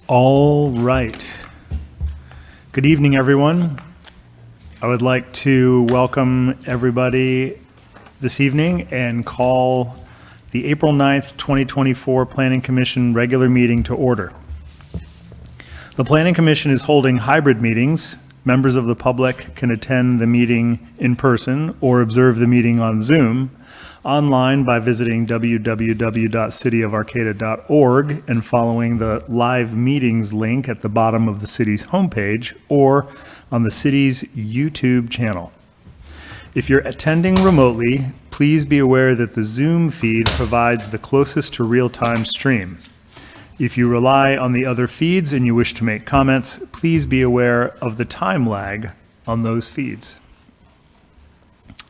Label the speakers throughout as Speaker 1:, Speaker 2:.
Speaker 1: All right. Good evening, everyone. I would like to welcome everybody this evening and call the April 9th, 2024 Planning Commission regular meeting to order. The Planning Commission is holding hybrid meetings. Members of the public can attend the meeting in person or observe the meeting on Zoom, online by visiting www.cityofarcata.org and following the live meetings link at the bottom of the city's homepage or on the city's YouTube channel. If you're attending remotely, please be aware that the Zoom feed provides the closest to real-time stream. If you rely on the other feeds and you wish to make comments, please be aware of the time lag on those feeds.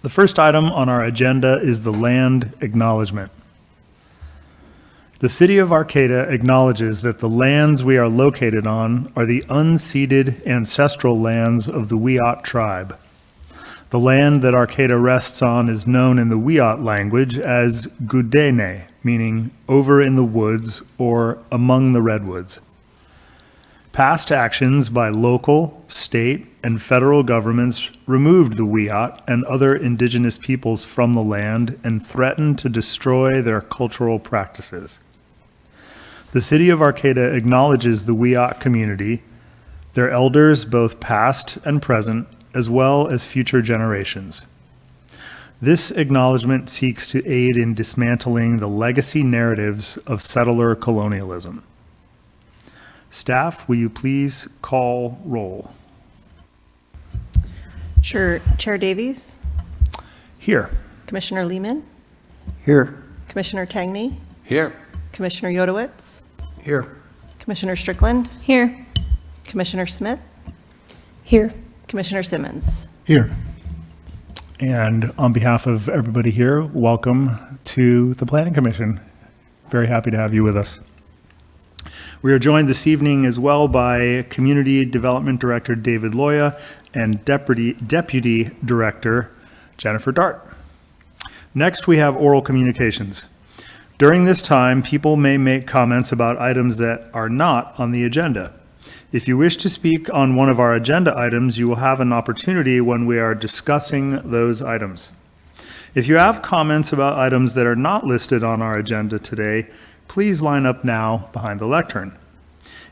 Speaker 1: The first item on our agenda is the land acknowledgement. The City of Arcata acknowledges that the lands we are located on are the unceded ancestral lands of the Wiyot tribe. The land that Arcata rests on is known in the Wiyot language as Gudene, meaning over in the woods or among the redwoods. Past actions by local, state, and federal governments removed the Wiyot and other indigenous peoples from the land and threatened to destroy their cultural practices. The City of Arcata acknowledges the Wiyot community, their elders both past and present, as well as future generations. This acknowledgement seeks to aid in dismantling the legacy narratives of settler colonialism. Staff, will you please call roll?
Speaker 2: Sure. Chair Davies?
Speaker 1: Here.
Speaker 2: Commissioner Lehman?
Speaker 3: Here.
Speaker 2: Commissioner Tangney?
Speaker 3: Here.
Speaker 2: Commissioner Yodowitz?
Speaker 3: Here.
Speaker 2: Commissioner Strickland?
Speaker 4: Here.
Speaker 2: Commissioner Smith?
Speaker 4: Here.
Speaker 2: Commissioner Simmons?
Speaker 1: Here. And on behalf of everybody here, welcome to the Planning Commission. Very happy to have you with us. We are joined this evening as well by Community Development Director David Loya and Deputy Director Jennifer Dart. Next, we have oral communications. During this time, people may make comments about items that are not on the agenda. If you wish to speak on one of our agenda items, you will have an opportunity when we are discussing those items. If you have comments about items that are not listed on our agenda today, please line up now behind the lectern.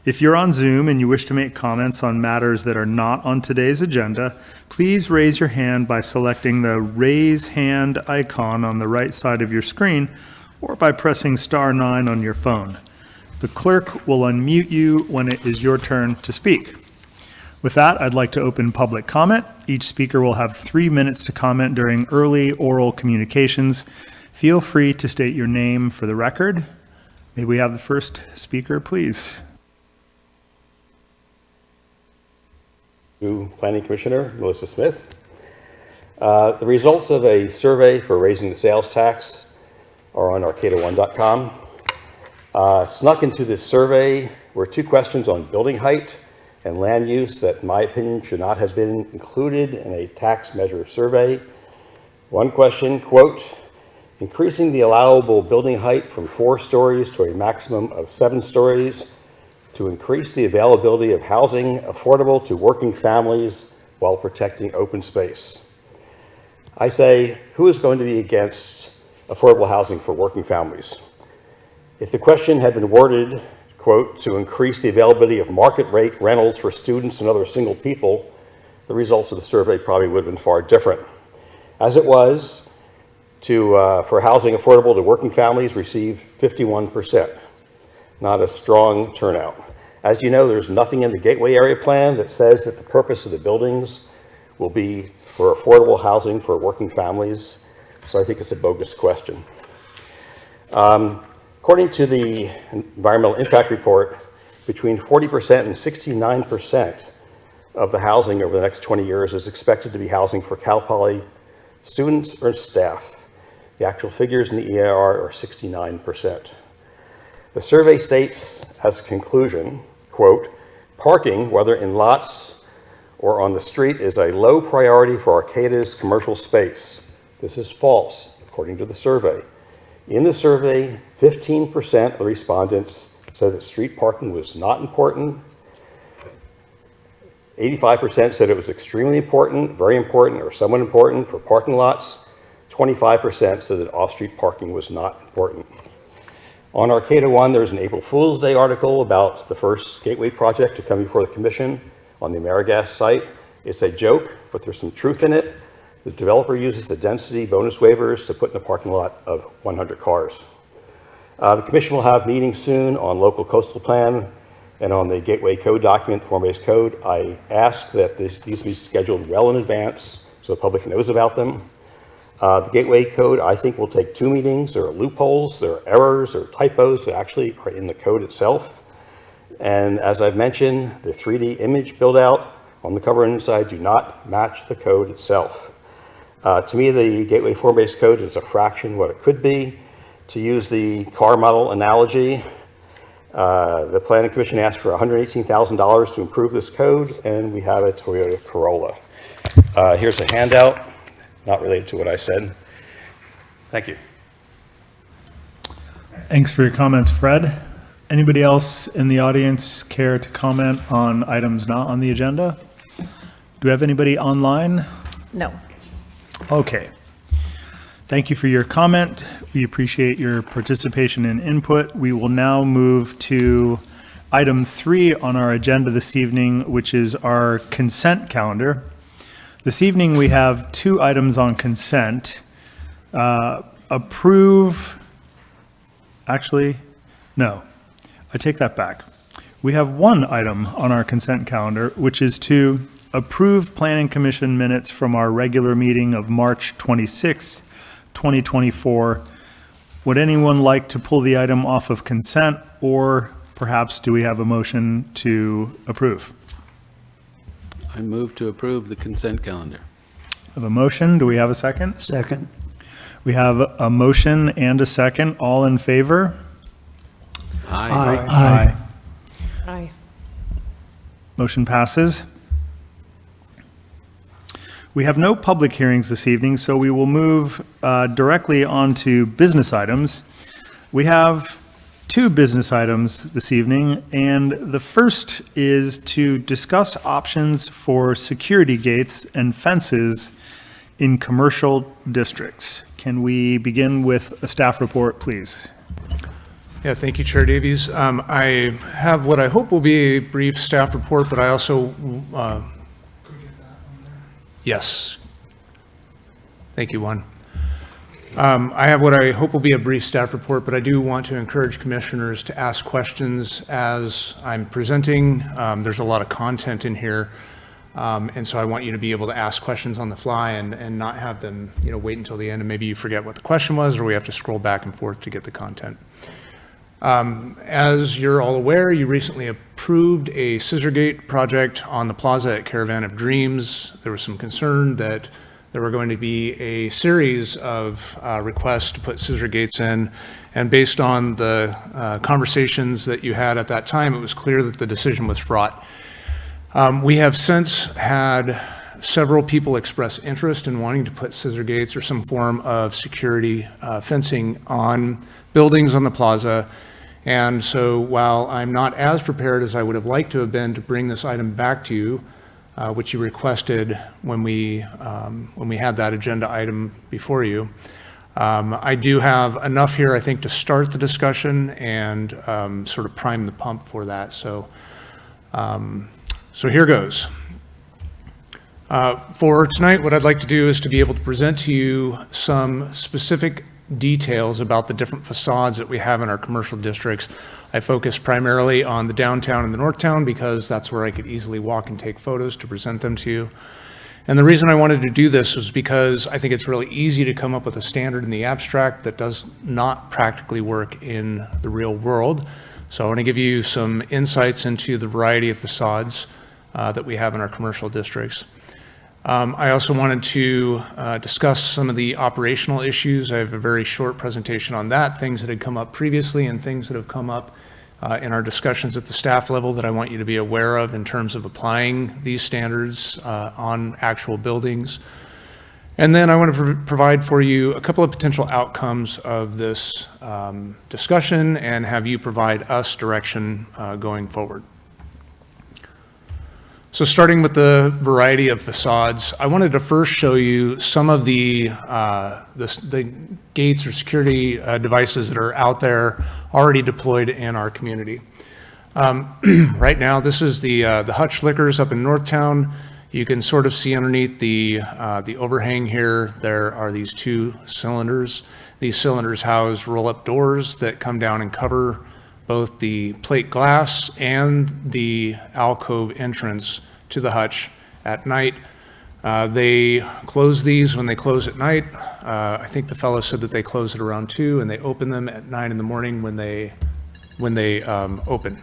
Speaker 1: If you're on Zoom and you wish to make comments on matters that are not on today's agenda, please raise your hand by selecting the raise hand icon on the right side of your screen or by pressing *9 on your phone. The clerk will unmute you when it is your turn to speak. With that, I'd like to open public comment. Each speaker will have 3 minutes to comment during early oral communications. Feel free to state your name for the record. May we have the first speaker, please?
Speaker 5: New Planning Commissioner Melissa Smith. The results of a survey for raising the sales tax are on arcata1.com. Snuck into this survey were 2 questions on building height and land use that, in my opinion, should not have been included in a tax measure survey. One question, quote, increasing the allowable building height from 4 stories to a maximum of 7 stories to increase the availability of housing affordable to working families while protecting open space. I say, who is going to be against affordable housing for working families? If the question had been worded, quote, to increase the availability of market rate rentals for students and other single people, the results of the survey probably would have been far different. As it was, for housing affordable to working families received 51%, not a strong turnout. As you know, there's nothing in the Gateway Area Plan that says that the purpose of the buildings will be for affordable housing for working families, so I think it's a bogus question. According to the Environmental Impact Report, between 40% and 69% of the housing over the next 20 years is expected to be housing for Cal Poly students or staff. The actual figures in the EIR are 69%. The survey states as a conclusion, quote, parking, whether in lots or on the street, is a low priority for Arcata's commercial space. This is false, according to the survey. In the survey, 15% of the respondents said that street parking was not important. 85% said it was extremely important, very important, or somewhat important for parking lots. 25% said that off-street parking was not important. On Arcata 1, there's an April Fool's Day article about the first gateway project to come before the commission on the AmeriGas site. It's a joke, but there's some truth in it. The developer uses the density bonus waivers to put in a parking lot of 100 cars. The commission will have meetings soon on local coastal plan and on the gateway code document, the form-based code. I ask that these be scheduled well in advance so the public knows about them. The gateway code, I think, will take 2 meetings. There are loopholes, there are errors or typos that actually are in the code itself. And as I've mentioned, the 3D image build out on the cover and inside do not match the code itself. To me, the gateway form-based code is a fraction what it could be. To use the car model analogy, the Planning Commission asked for $118,000 to improve this code, and we have a Toyota Corolla. Here's a handout, not related to what I said. Thank you.
Speaker 1: Thanks for your comments, Fred. Anybody else in the audience care to comment on items not on the agenda? Do we have anybody online?
Speaker 2: No.
Speaker 1: Okay. Thank you for your comment. We appreciate your participation and input. We will now move to item 3 on our agenda this evening, which is our consent calendar. This evening, we have 2 items on consent. Actually, no, I take that back. We have 1 item on our consent calendar, which is to approve Planning Commission minutes from our regular meeting of March 26, 2024. Would anyone like to pull the item off of consent, or perhaps do we have a motion to approve?
Speaker 4: I move to approve the consent calendar.
Speaker 1: Have a motion. Do we have a second?
Speaker 3: Second.
Speaker 1: We have a motion and a second. All in favor?
Speaker 4: Aye.
Speaker 1: Aye.
Speaker 2: Aye.
Speaker 1: Motion passes. We have no public hearings this evening, so we will move directly on to business items. We have 2 business items this evening, and the first is to discuss options for security gates and fences in commercial districts. Can we begin with a staff report, please?
Speaker 6: Yeah, thank you, Chair Davies. I have what I hope will be a brief staff report, but I also, yes. Thank you, Juan. I have what I hope will be a brief staff report, but I do want to encourage commissioners to ask questions as I'm presenting. There's a lot of content in here, and so I want you to be able to ask questions on the fly and not have them, wait until the end and maybe you forget what the question was, or we have to scroll back and forth to get the content. As you're all aware, you recently approved a scissor gate project on the plaza at Caravan of Dreams. There was some concern that there were going to be a series of requests to put scissor gates in, and based on the conversations that you had at that time, it was clear that the decision was fraught. We have since had several people express interest in wanting to put scissor gates or some form of security fencing on buildings on the plaza. And so while I'm not as prepared as I would have liked to have been to bring this item back to you, which you requested when we had that agenda item before you, I do have enough here, I think, to start the discussion and sort of prime the pump for that. So here goes. For tonight, what I'd like to do is to be able to present to you some specific details about the different facades that we have in our commercial districts. I focus primarily on the downtown and the northtown because that's where I could easily walk and take photos to present them to you. And the reason I wanted to do this was because I think it's really easy to come up with a standard in the abstract that does not practically work in the real world. So I want to give you some insights into the variety of facades that we have in our commercial districts. I also wanted to discuss some of the operational issues. I have a very short presentation on that, things that had come up previously and things that have come up in our discussions at the staff level that I want you to be aware of in terms of applying these standards on actual buildings. And then I want to provide for you a couple of potential outcomes of this discussion and have you provide us direction going forward. So starting with the variety of facades, I wanted to first show you some of the gates or security devices that are out there already deployed in our community. Right now, this is the Hutch Liquors up in Northtown. You can sort of see underneath the overhang here, there are these two cylinders. These cylinders house roll-up doors that come down and cover both the plate glass and the alcove entrance to the hutch at night. They close these when they close at night. I think the fellow said that they close at around 2 and they open them at 9 in the morning when they open.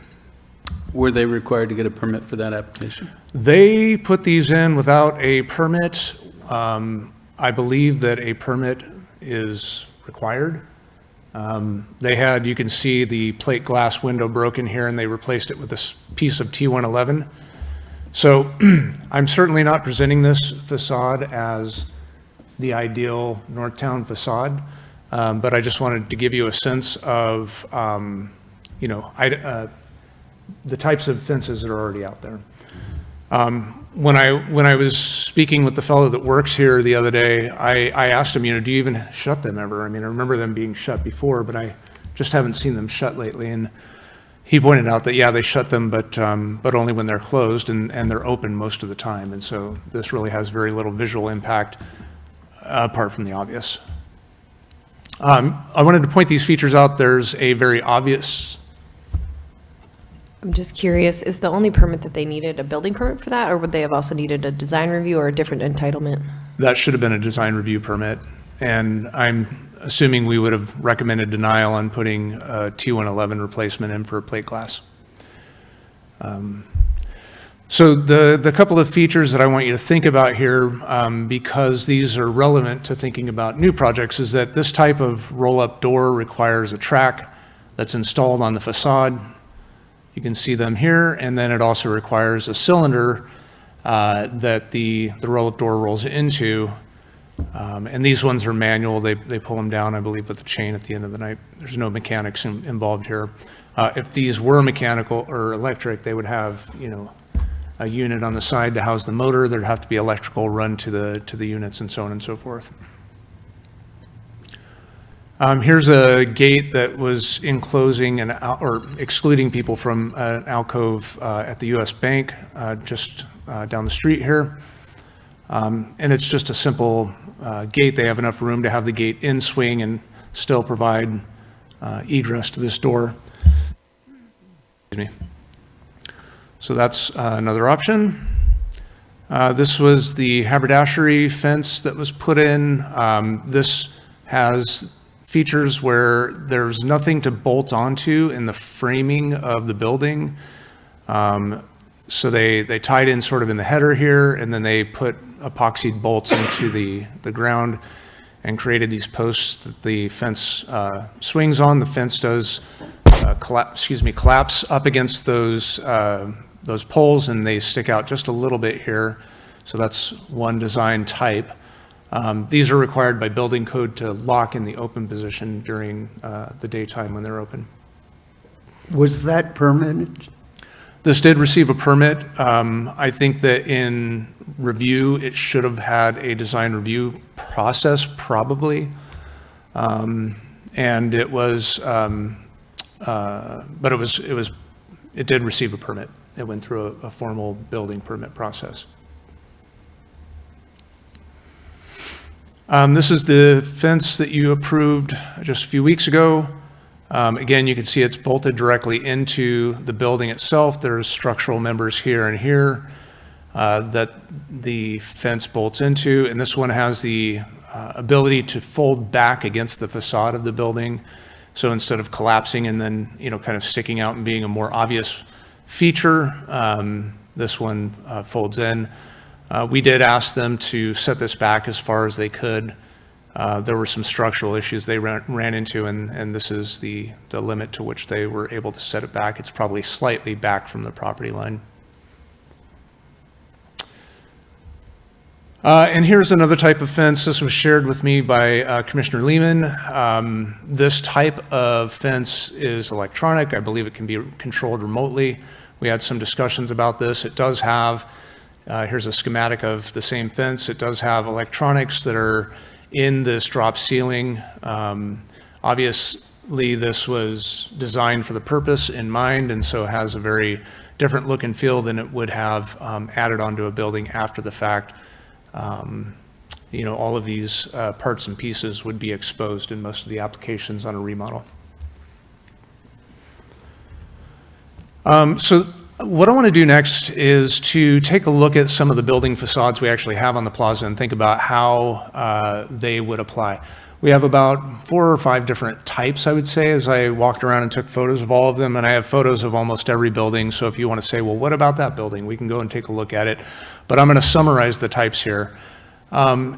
Speaker 4: Were they required to get a permit for that application?
Speaker 6: They put these in without a permit. I believe that a permit is required. They had, you can see the plate glass window broken here, and they replaced it with this piece of T111. So I'm certainly not presenting this facade as the ideal Northtown facade, but I just wanted to give you a sense of, the types of fences that are already out there. When I was speaking with the fellow that works here the other day, I asked him, do you even shut them ever? I mean, I remember them being shut before, but I just haven't seen them shut lately. And he pointed out that, yeah, they shut them, but only when they're closed, and they're open most of the time. And so this really has very little visual impact apart from the obvious. I wanted to point these features out. There's a very obvious.
Speaker 7: I'm just curious, is the only permit that they needed a building permit for that, or would they have also needed a design review or a different entitlement?
Speaker 6: That should have been a design review permit, and I'm assuming we would have recommended denial on putting a T111 replacement in for plate glass. So the couple of features that I want you to think about here, because these are relevant to thinking about new projects, is that this type of roll-up door requires a track that's installed on the facade. You can see them here, and then it also requires a cylinder that the roll-up door rolls into. And these ones are manual. They pull them down, I believe, with a chain at the end of the night. There's no mechanics involved here. If these were mechanical or electric, they would have, a unit on the side to house the motor. There'd have to be electrical run to the units and so on and so forth. Here's a gate that was enclosing or excluding people from an alcove at the U.S. Bank just down the street here. And it's just a simple gate. They have enough room to have the gate in swing and still provide egress to this door. Excuse me. So that's another option. This was the haberdashery fence that was put in. This has features where there's nothing to bolt onto in the framing of the building. So they tied in sort of in the header here, and then they put epoxied bolts into the ground and created these posts that the fence swings on. The fence does collapse up against those poles, and they stick out just a little bit here. So that's one design type. These are required by building code to lock in the open position during the daytime when they're open.
Speaker 3: Was that permitted?
Speaker 6: This did receive a permit. I think that in review, it should have had a design review process probably. And it was, but it did receive a permit. It went through a formal building permit process. This is the fence that you approved just a few weeks ago. Again, you can see it's bolted directly into the building itself. There's structural members here and here that the fence bolts into, and this one has the ability to fold back against the facade of the building. So instead of collapsing and then kind of sticking out and being a more obvious feature, this one folds in. We did ask them to set this back as far as they could. There were some structural issues they ran into, and this is the limit to which they were able to set it back. It's probably slightly back from the property line. And here's another type of fence. This was shared with me by Commissioner Lehman. This type of fence is electronic. I believe it can be controlled remotely. We had some discussions about this. It does have, here's a schematic of the same fence. It does have electronics that are in this drop ceiling. Obviously, this was designed for the purpose in mind, and so it has a very different look and feel than it would have added onto a building after the fact. You know, all of these parts and pieces would be exposed in most of the applications on a remodel. So what I want to do next is to take a look at some of the building facades we actually have on the plaza and think about how they would apply. We have about 4 or 5 different types, I would say, as I walked around and took photos of all of them, and I have photos of almost every building, so if you want to say, well, what about that building? We can go and take a look at it, but I'm going to summarize the types here.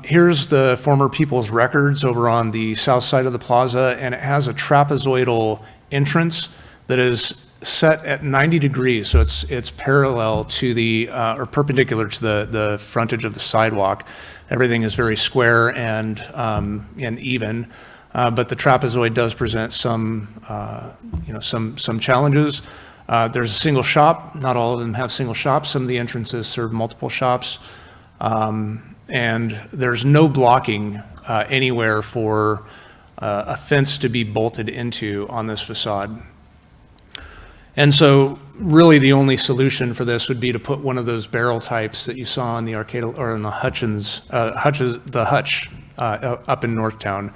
Speaker 6: Here's the former People's Records over on the south side of the plaza, and it has a trapezoidal entrance that is set at 90 degrees, so it's parallel to the, or perpendicular to the frontage of the sidewalk. Everything is very square and even, but the trapezoid does present some, some challenges. There's a single shop. Not all of them have single shops. Some of the entrances serve multiple shops. And there's no blocking anywhere for a fence to be bolted into on this facade. And so really the only solution for this would be to put one of those barrel types that you saw in the Arcata or in the Hutch up in Northtown.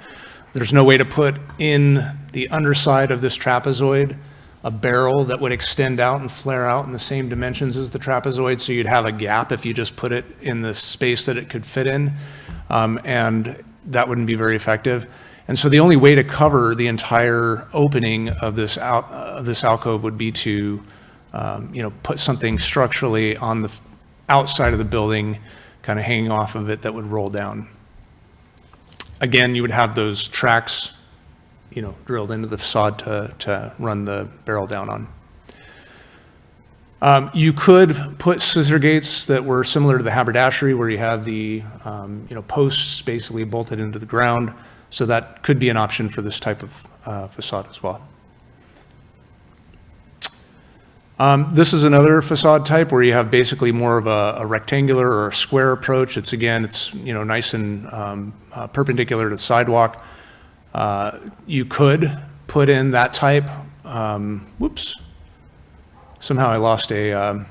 Speaker 6: There's no way to put in the underside of this trapezoid a barrel that would extend out and flare out in the same dimensions as the trapezoid, so you'd have a gap if you just put it in the space that it could fit in, and that wouldn't be very effective. And so the only way to cover the entire opening of this alcove would be to, put something structurally on the outside of the building, kind of hanging off of it that would roll down. Again, you would have those tracks, drilled into the facade to run the barrel down on. You could put scissor gates that were similar to the haberdashery, where you have the, posts basically bolted into the ground. So that could be an option for this type of facade as well. This is another facade type where you have basically more of a rectangular or a square approach. It's nice and perpendicular to the sidewalk. You could put in that type. Whoops! Somehow I lost an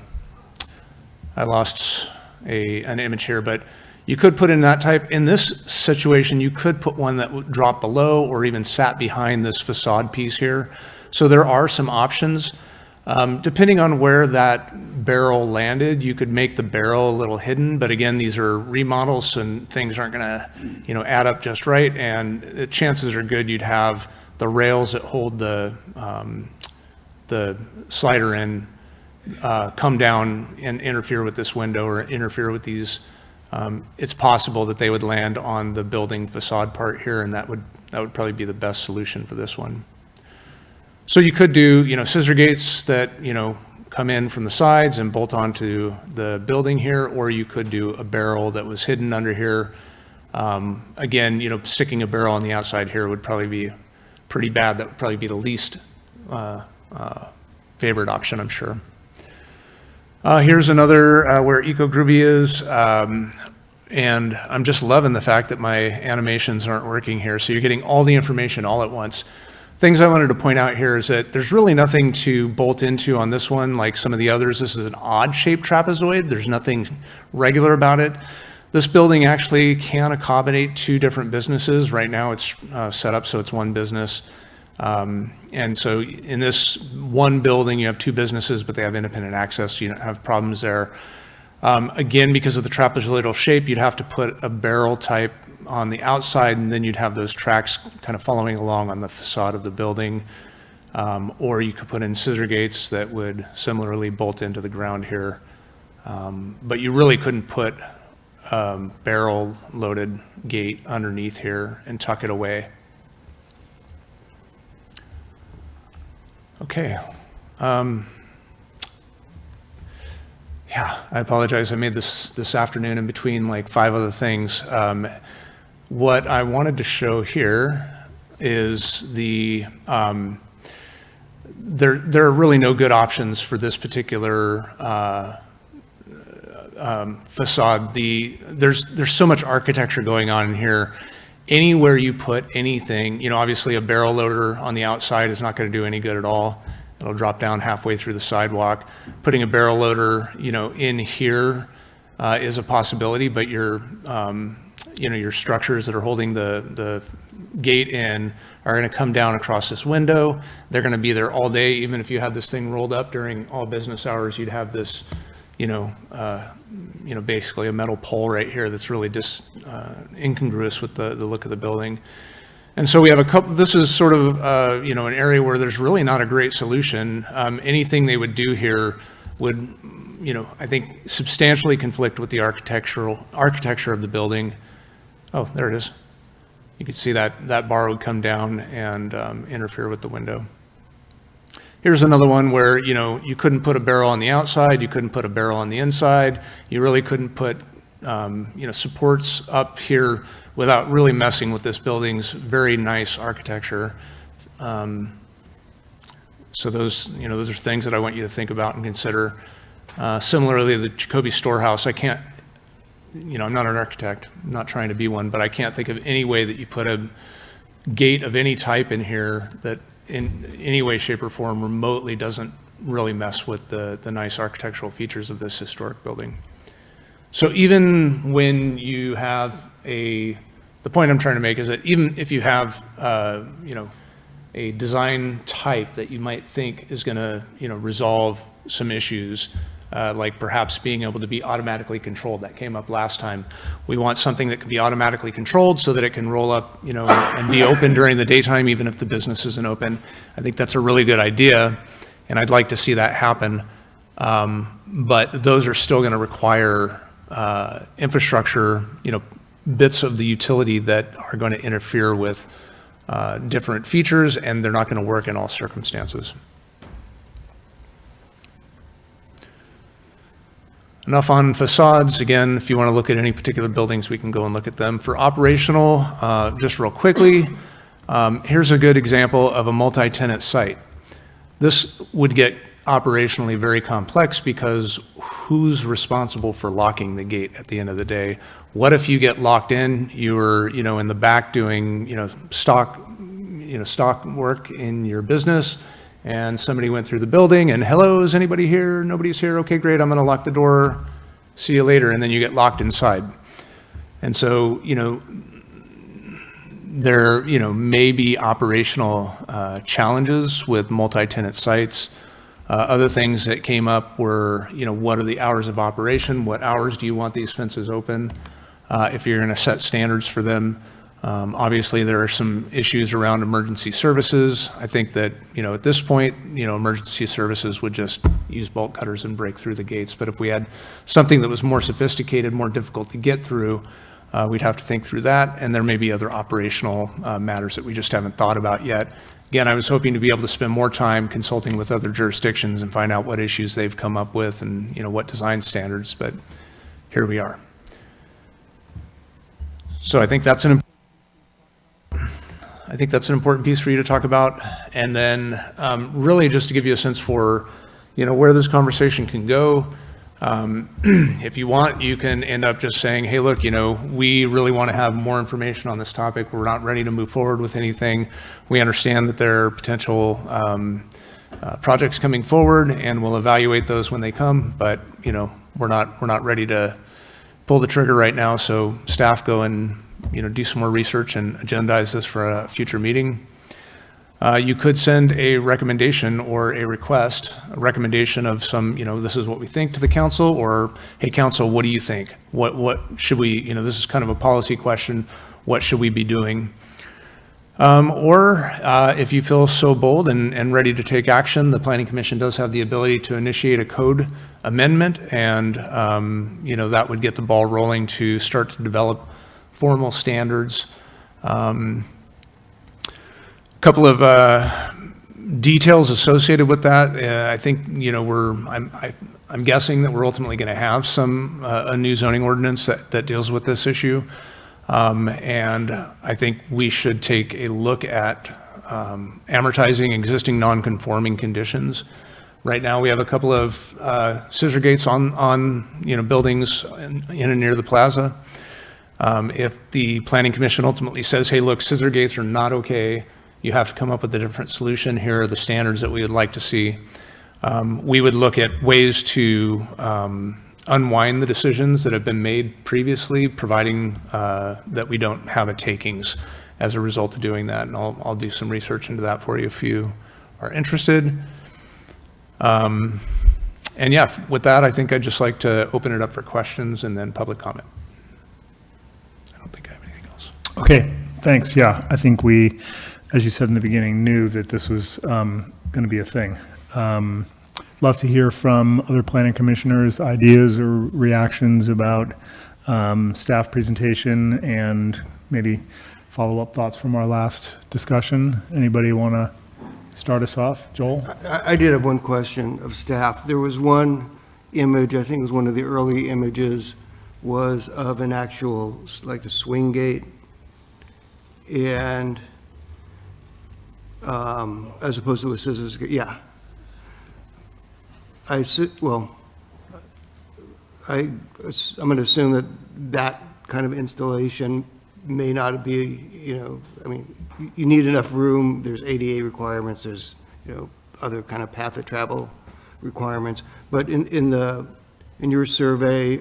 Speaker 6: image here, but. You could put in that type. In this situation, you could put one that would drop below or even sat behind this facade piece here. So there are some options. Depending on where that barrel landed, you could make the barrel a little hidden, but again, these are remodels and things aren't gonna, add up just right, and the chances are good you'd have the rails that hold the slider in come down and interfere with this window or interfere with these. It's possible that they would land on the building facade part here, and that would probably be the best solution for this one. So you could do, scissor gates that, come in from the sides and bolt onto the building here, or you could do a barrel that was hidden under here. Again, sticking a barrel on the outside here would probably be pretty bad. That would probably be the least favored option, I'm sure. Here's another where Eco Groovy is, and I'm just loving the fact that my animations aren't working here, so you're getting all the information all at once. Things I wanted to point out here is that there's really nothing to bolt into on this one like some of the others. This is an odd-shaped trapezoid. There's nothing regular about it. This building actually can accommodate 2 different businesses. Right now it's set up so it's one business. And so in this one building, you have 2 businesses, but they have independent access, so you don't have problems there. Again, because of the trapezoidal shape, you'd have to put a barrel type on the outside, and then you'd have those tracks kind of following along on the facade of the building. Or you could put in scissor gates that would similarly bolt into the ground here. But you really couldn't put a barrel-loaded gate underneath here and tuck it away. Okay. Yeah, I apologize. I made this afternoon in between like 5 other things. What I wanted to show here is there are really no good options for this particular facade. There's so much architecture going on in here. Anywhere you put anything, obviously a barrel loader on the outside is not going to do any good at all. It'll drop down halfway through the sidewalk. Putting a barrel loader, in here is a possibility, but your structures that are holding the gate in are going to come down across this window. They're going to be there all day. Even if you had this thing rolled up during all business hours, you'd have this, basically a metal pole right here that's really just incongruous with the look of the building. And so we have a couple, this is sort of, an area where there's really not a great solution. Anything they would do here would, I think substantially conflict with the architecture of the building. Oh, there it is. You can see that bar would come down and interfere with the window. Here's another one where, you couldn't put a barrel on the outside, you couldn't put a barrel on the inside, you really couldn't put, supports up here without really messing with this building's very nice architecture. So those are things that I want you to think about and consider. Similarly, the Jacoby Storehouse, I can't, I'm not an architect, I'm not trying to be one, but I can't think of any way that you put a gate of any type in here that in any way, shape, or form remotely doesn't really mess with the nice architectural features of this historic building. So even when you have the point I'm trying to make is that even if you have, a design type that you might think is going to, resolve some issues, like perhaps being able to be automatically controlled. That came up last time. We want something that can be automatically controlled so that it can roll up, and be open during the daytime, even if the business isn't open. I think that's a really good idea, and I'd like to see that happen. But those are still going to require infrastructure, bits of the utility that are going to interfere with different features, and they're not going to work in all circumstances. Enough on facades. Again, if you want to look at any particular buildings, we can go and look at them. For operational, just real quickly, here's a good example of a multi-tenant site. This would get operationally very complex because who's responsible for locking the gate at the end of the day? What if you get locked in, you're, in the back doing, stock work in your business, and somebody went through the building and, hello, is anybody here? Nobody's here. Okay, great. I'm going to lock the door. See you later. And then you get locked inside. And so, there, may be operational challenges with multi-tenant sites. Other things that came up were, what are the hours of operation? What hours do you want these fences open? If you're going to set standards for them. Obviously, there are some issues around emergency services. I think that, at this point, emergency services would just use bolt cutters and break through the gates. But if we had something that was more sophisticated, more difficult to get through, we'd have to think through that. And there may be other operational matters that we just haven't thought about yet. Again, I was hoping to be able to spend more time consulting with other jurisdictions and find out what issues they've come up with and, what design standards, but here we are. So I think that's an important piece for you to talk about. And then really just to give you a sense for, where this conversation can go. If you want, you can end up just saying, hey, look, we really want to have more information on this topic. We're not ready to move forward with anything. We understand that there are potential projects coming forward, and we'll evaluate those when they come. But, we're not ready to pull the trigger right now. So staff go and do some more research and agendize this for a future meeting. You could send a recommendation or a request, a recommendation of some, this is what we think to the council, or, hey, council, what do you think? What should we, this is kind of a policy question, what should we be doing? Or if you feel so bold and ready to take action, the Planning Commission does have the ability to initiate a code amendment, and, that would get the ball rolling to start to develop formal standards. A couple of details associated with that, I think, I'm guessing that we're ultimately going to have a new zoning ordinance that deals with this issue. And I think we should take a look at amortizing existing non-conforming conditions. Right now, we have a couple of scissor gates on buildings in and near the plaza. If the planning commission ultimately says, hey, look, scissor gates are not okay, you have to come up with a different solution, here are the standards that we would like to see. We would look at ways to unwind the decisions that have been made previously, providing that we don't have a takings as a result of doing that. And I'll do some research into that for you if you are interested. And yeah, with that, I think I'd just like to open it up for questions and then public comment. I don't think I have anything else.
Speaker 1: Okay, thanks. Yeah, I think we, as you said in the beginning, knew that this was going to be a thing. Love to hear from other planning commissioners, ideas or reactions about staff presentation and maybe follow-up thoughts from our last discussion. Anybody want to start us off? Joel?
Speaker 3: I did have one question of staff. There was one image, I think it was one of the early images, was of an actual, like a swing gate. And as opposed to a scissors gate, yeah. I'm going to assume that that kind of installation may not be, you need enough room, there's ADA requirements, there's, other kind of path of travel requirements. But in your survey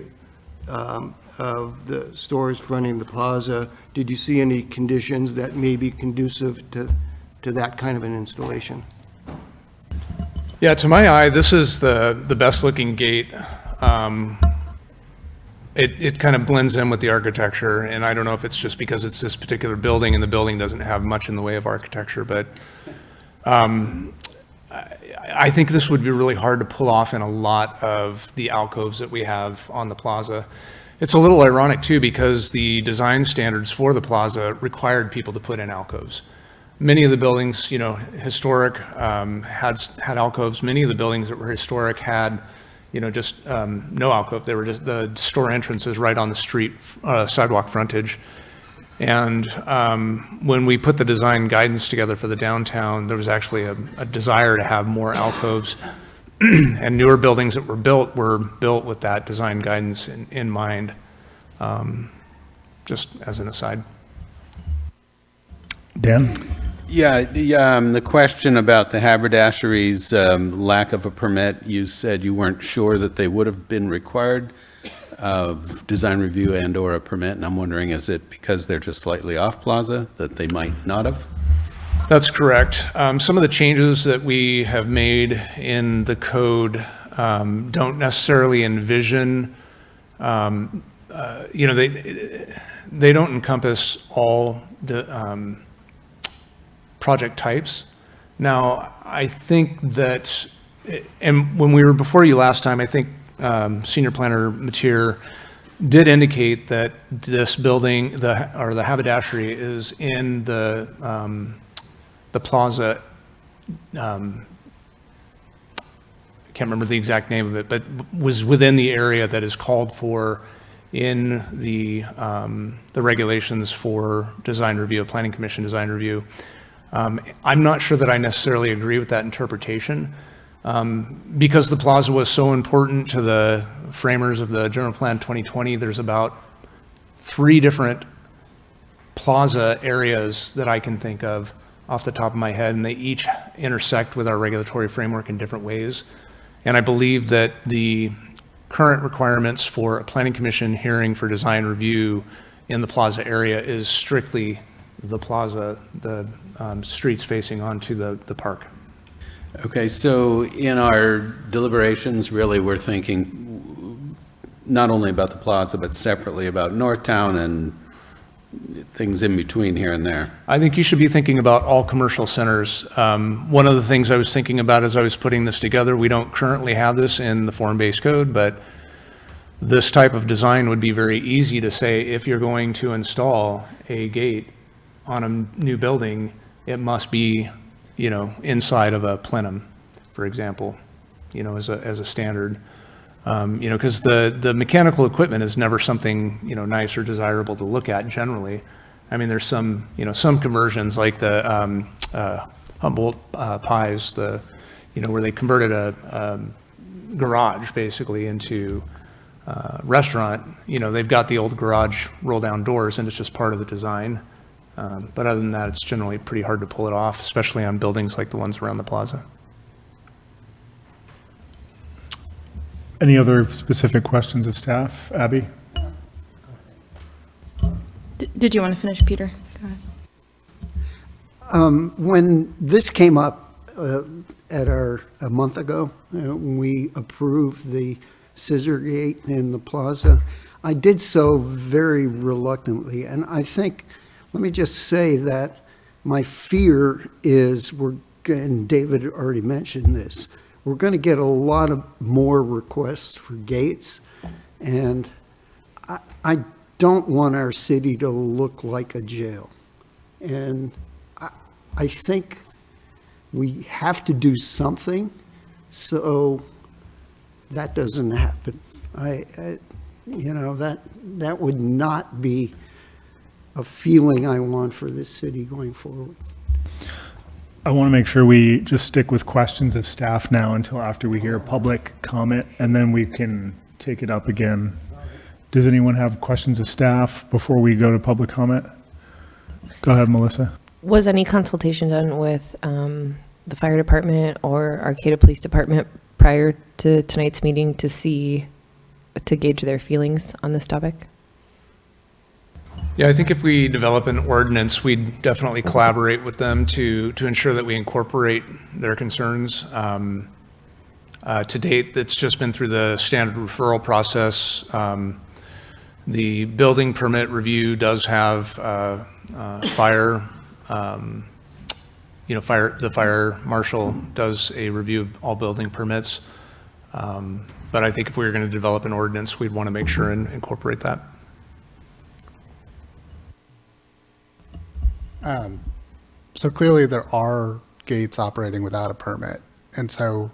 Speaker 3: of the stores fronting the plaza, did you see any conditions that may be conducive to that kind of an installation?
Speaker 6: Yeah, to my eye, this is the best looking gate. It kind of blends in with the architecture, and I don't know if it's just because it's this particular building and the building doesn't have much in the way of architecture, but I think this would be really hard to pull off in a lot of the alcoves that we have on the plaza. It's a little ironic too, because the design standards for the plaza required people to put in alcoves. Many of the buildings, historic, had alcoves. Many of the buildings that were historic had, just no alcove. They were just the store entrances right on the street, sidewalk frontage. And when we put the design guidance together for the downtown, there was actually a desire to have more alcoves. And newer buildings that were built with that design guidance in mind, just as an aside.
Speaker 1: Dan?
Speaker 4: Yeah, the question about the haberdashery's lack of a permit, you said you weren't sure that they would have been required of design review and or a permit, and I'm wondering, is it because they're just slightly off plaza that they might not have?
Speaker 6: That's correct. Some of the changes that we have made in the code don't necessarily envision, they don't encompass all the project types. Now, I think that, and when we were before you last time, I think Senior Planner Mateer did indicate that this building, the haberdashery, is in the plaza. I can't remember the exact name of it, but was within the area that is called for in the regulations for design review, planning commission design review. I'm not sure that I necessarily agree with that interpretation. Because the plaza was so important to the framers of the General Plan 2020, there's about 3 different plaza areas that I can think of off the top of my head, and they each intersect with our regulatory framework in different ways. And I believe that the current requirements for a planning commission hearing for design review in the plaza area is strictly the plaza, the streets facing onto the park.
Speaker 4: Okay, so in our deliberations, really, we're thinking not only about the plaza, but separately about Northtown and things in between here and there.
Speaker 6: I think you should be thinking about all commercial centers. One of the things I was thinking about as I was putting this together, we don't currently have this in the form-based code, but this type of design would be very easy to say, if you're going to install a gate on a new building, it must be inside of a plenum, for example, as a standard. Because the mechanical equipment is never something, nice or desirable to look at generally. I mean, there's some conversions like the Humboldt pies, where they converted a garage basically into restaurant. They've got the old garage roll-down doors, and it's just part of the design. But other than that, it's generally pretty hard to pull it off, especially on buildings like the ones around the plaza.
Speaker 1: Any other specific questions of staff? Abby?
Speaker 8: Did you want to finish, Peter? Go ahead.
Speaker 9: When this came up a month ago, when we approved the scissor gate in the plaza, I did so very reluctantly. And I think, let me just say that my fear is, and David already mentioned this, we're going to get a lot of more requests for gates. And I don't want our city to look like a jail. And I think we have to do something so that doesn't happen. That would not be a feeling I want for this city going forward.
Speaker 1: I want to make sure we just stick with questions of staff now until after we hear public comment, and then we can take it up again. Does anyone have questions of staff before we go to public comment? Go ahead, Melissa.
Speaker 7: Was any consultation done with the fire department or Arcata Police Department prior to tonight's meeting to gauge their feelings on this topic?
Speaker 6: Yeah, I think if we develop an ordinance, we'd definitely collaborate with them to ensure that we incorporate their concerns. To date, it's just been through the standard referral process. The building permit review does have fire. The fire marshal does a review of all building permits. But I think if we were going to develop an ordinance, we'd want to make sure and incorporate that.
Speaker 10: So clearly there are gates operating without a permit. And so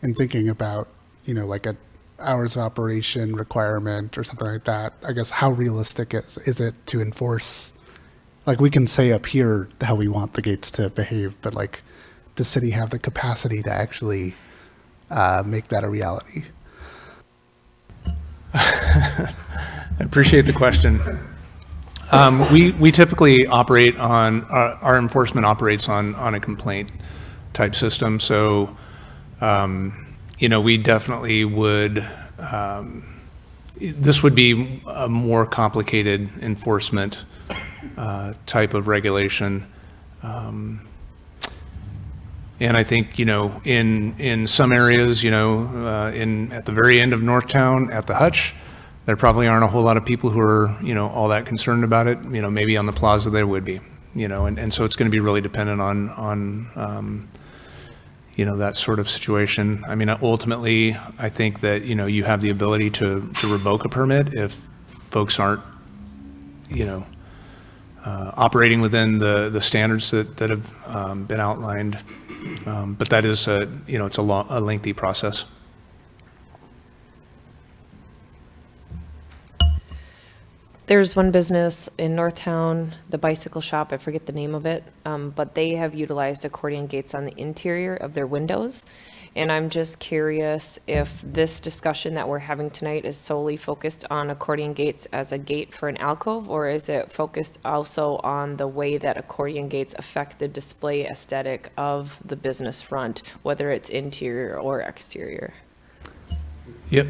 Speaker 10: in thinking about, like a hours of operation requirement or something like that, I guess how realistic is it to enforce? Like we can say up here how we want the gates to behave, but like does city have the capacity to actually make that a reality?
Speaker 6: I appreciate the question. We typically operate on, our enforcement operates on a complaint type system. So, we definitely would, this would be a more complicated enforcement type of regulation. And I think, in some areas, at the very end of Northtown at the Hutch, there probably aren't a whole lot of people who are, all that concerned about it. Maybe on the plaza there would be, and so it's going to be really dependent on that sort of situation. I mean, ultimately, I think that, you have the ability to revoke a permit if folks aren't, operating within the standards that have been outlined. But that is it's a lengthy process.
Speaker 7: There's one business in Northtown, the bicycle shop, I forget the name of it, but they have utilized accordion gates on the interior of their windows. And I'm just curious if this discussion that we're having tonight is solely focused on accordion gates as a gate for an alcove, or is it focused also on the way that accordion gates affect the display aesthetic of the business front, whether it's interior or exterior?
Speaker 6: Yep.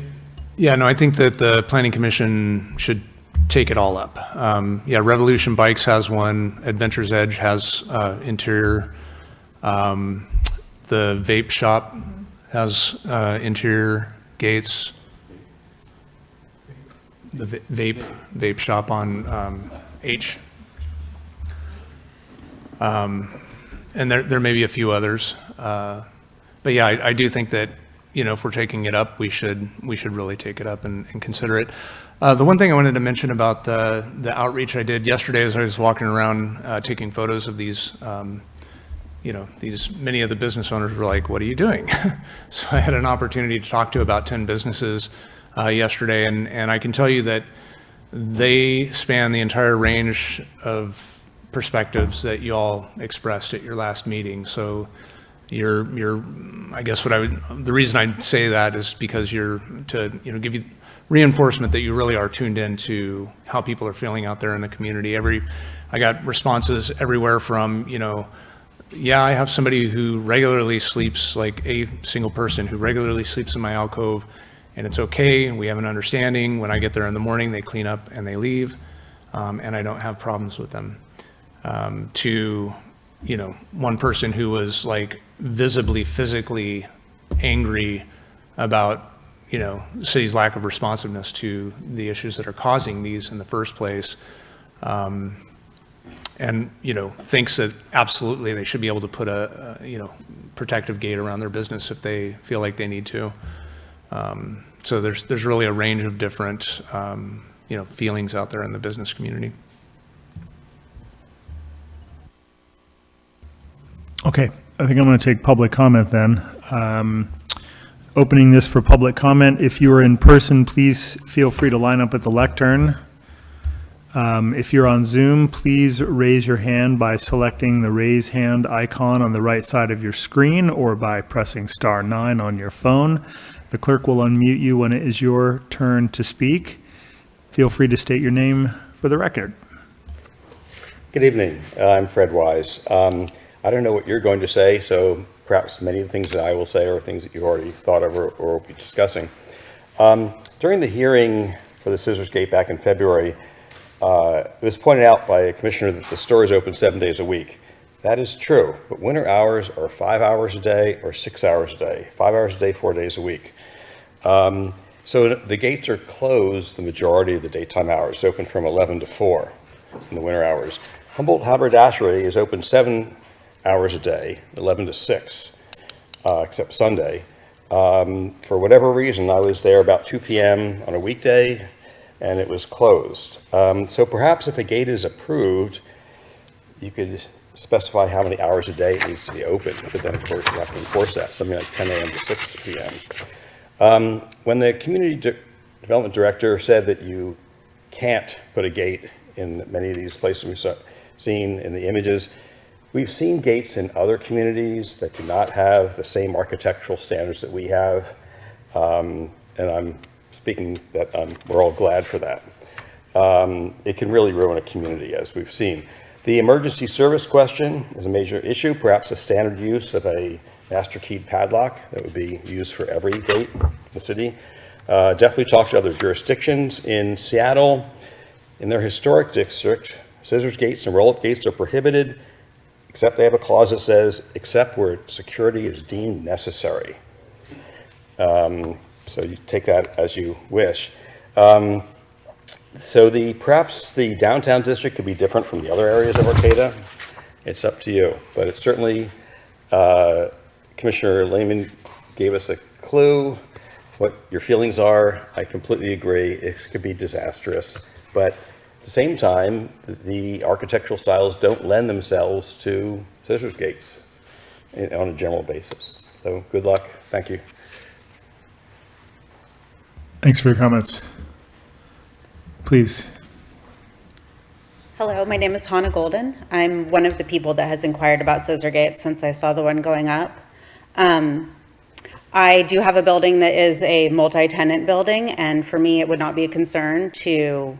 Speaker 6: Yeah, no, I think that the Planning Commission should take it all up. Revolution Bikes has one. Adventure's Edge has interior. The vape shop has interior gates. The vape shop on H. And there may be a few others. But yeah, I do think that, if we're taking it up, we should really take it up and consider it. The one thing I wanted to mention about the outreach I did yesterday as I was walking around taking photos of these, many of the business owners were like, what are you doing? So I had an opportunity to talk to about 10 businesses yesterday, and I can tell you that they span the entire range of perspectives that you all expressed at your last meeting. So I guess the reason I'd say that is because give you reinforcement that you really are tuned into how people are feeling out there in the community. I got responses everywhere from, yeah, I have somebody who regularly sleeps, like a single person who regularly sleeps in my alcove, and it's okay, and we have an understanding. When I get there in the morning, they clean up and they leave, and I don't have problems with them. To, one person who was like visibly, physically angry about, the city's lack of responsiveness to the issues that are causing these in the first place. And, thinks that absolutely they should be able to put a protective gate around their business if they feel like they need to. So there's really a range of different, feelings out there in the business community.
Speaker 1: Okay, I think I'm going to take public comment then. Opening this for public comment. If you are in person, please feel free to line up at the lectern. If you're on Zoom, please raise your hand by selecting the raise hand icon on the right side of your screen or by pressing *9 on your phone. The clerk will unmute you when it is your turn to speak. Feel free to state your name for the record.
Speaker 5: Good evening. I'm Fred Wise. I don't know what you're going to say, so perhaps many of the things that I will say are things that you've already thought of or will be discussing. During the hearing for the Scissors Gate back in February, it was pointed out by a commissioner that the store is open 7 days a week. That is true, but winter hours are 5 hours a day or 6 hours a day, 5 hours a day, 4 days a week. So the gates are closed the majority of the daytime hours, open from 11 to 4 in the winter hours. Humboldt Haberdashery is open 7 hours a day, 11 to 6, except Sunday. For whatever reason, I was there about 2 p.m. on a weekday, and it was closed. So perhaps if a gate is approved, you could specify how many hours a day it needs to be open, but then of course you have to enforce that, something like 10 a.m. to 6 p.m. When the community development director said that you can't put a gate in many of these places we've seen in the images, we've seen gates in other communities that do not have the same architectural standards that we have, and I'm speaking that we're all glad for that. It can really ruin a community, as we've seen. The emergency service question is a major issue, perhaps a standard use of a master keyed padlock that would be used for every gate in the city. Definitely talk to other jurisdictions. In Seattle, in their historic district, scissors gates and roll-up gates are prohibited, except they have a clause that says, except where security is deemed necessary. So you take that as you wish. So perhaps the downtown district could be different from the other areas of Arcata. It's up to you, but it's certainly, Commissioner Lehman gave us a clue what your feelings are. I completely agree. It could be disastrous, but at the same time, the architectural styles don't lend themselves to scissors gates on a general basis. So good luck. Thank you.
Speaker 1: Thanks for your comments. Please.
Speaker 11: Hello, my name is Hannah Golden. I'm one of the people that has inquired about scissor gates since I saw the one going up. I do have a building that is a multi-tenant building, and for me, it would not be a concern to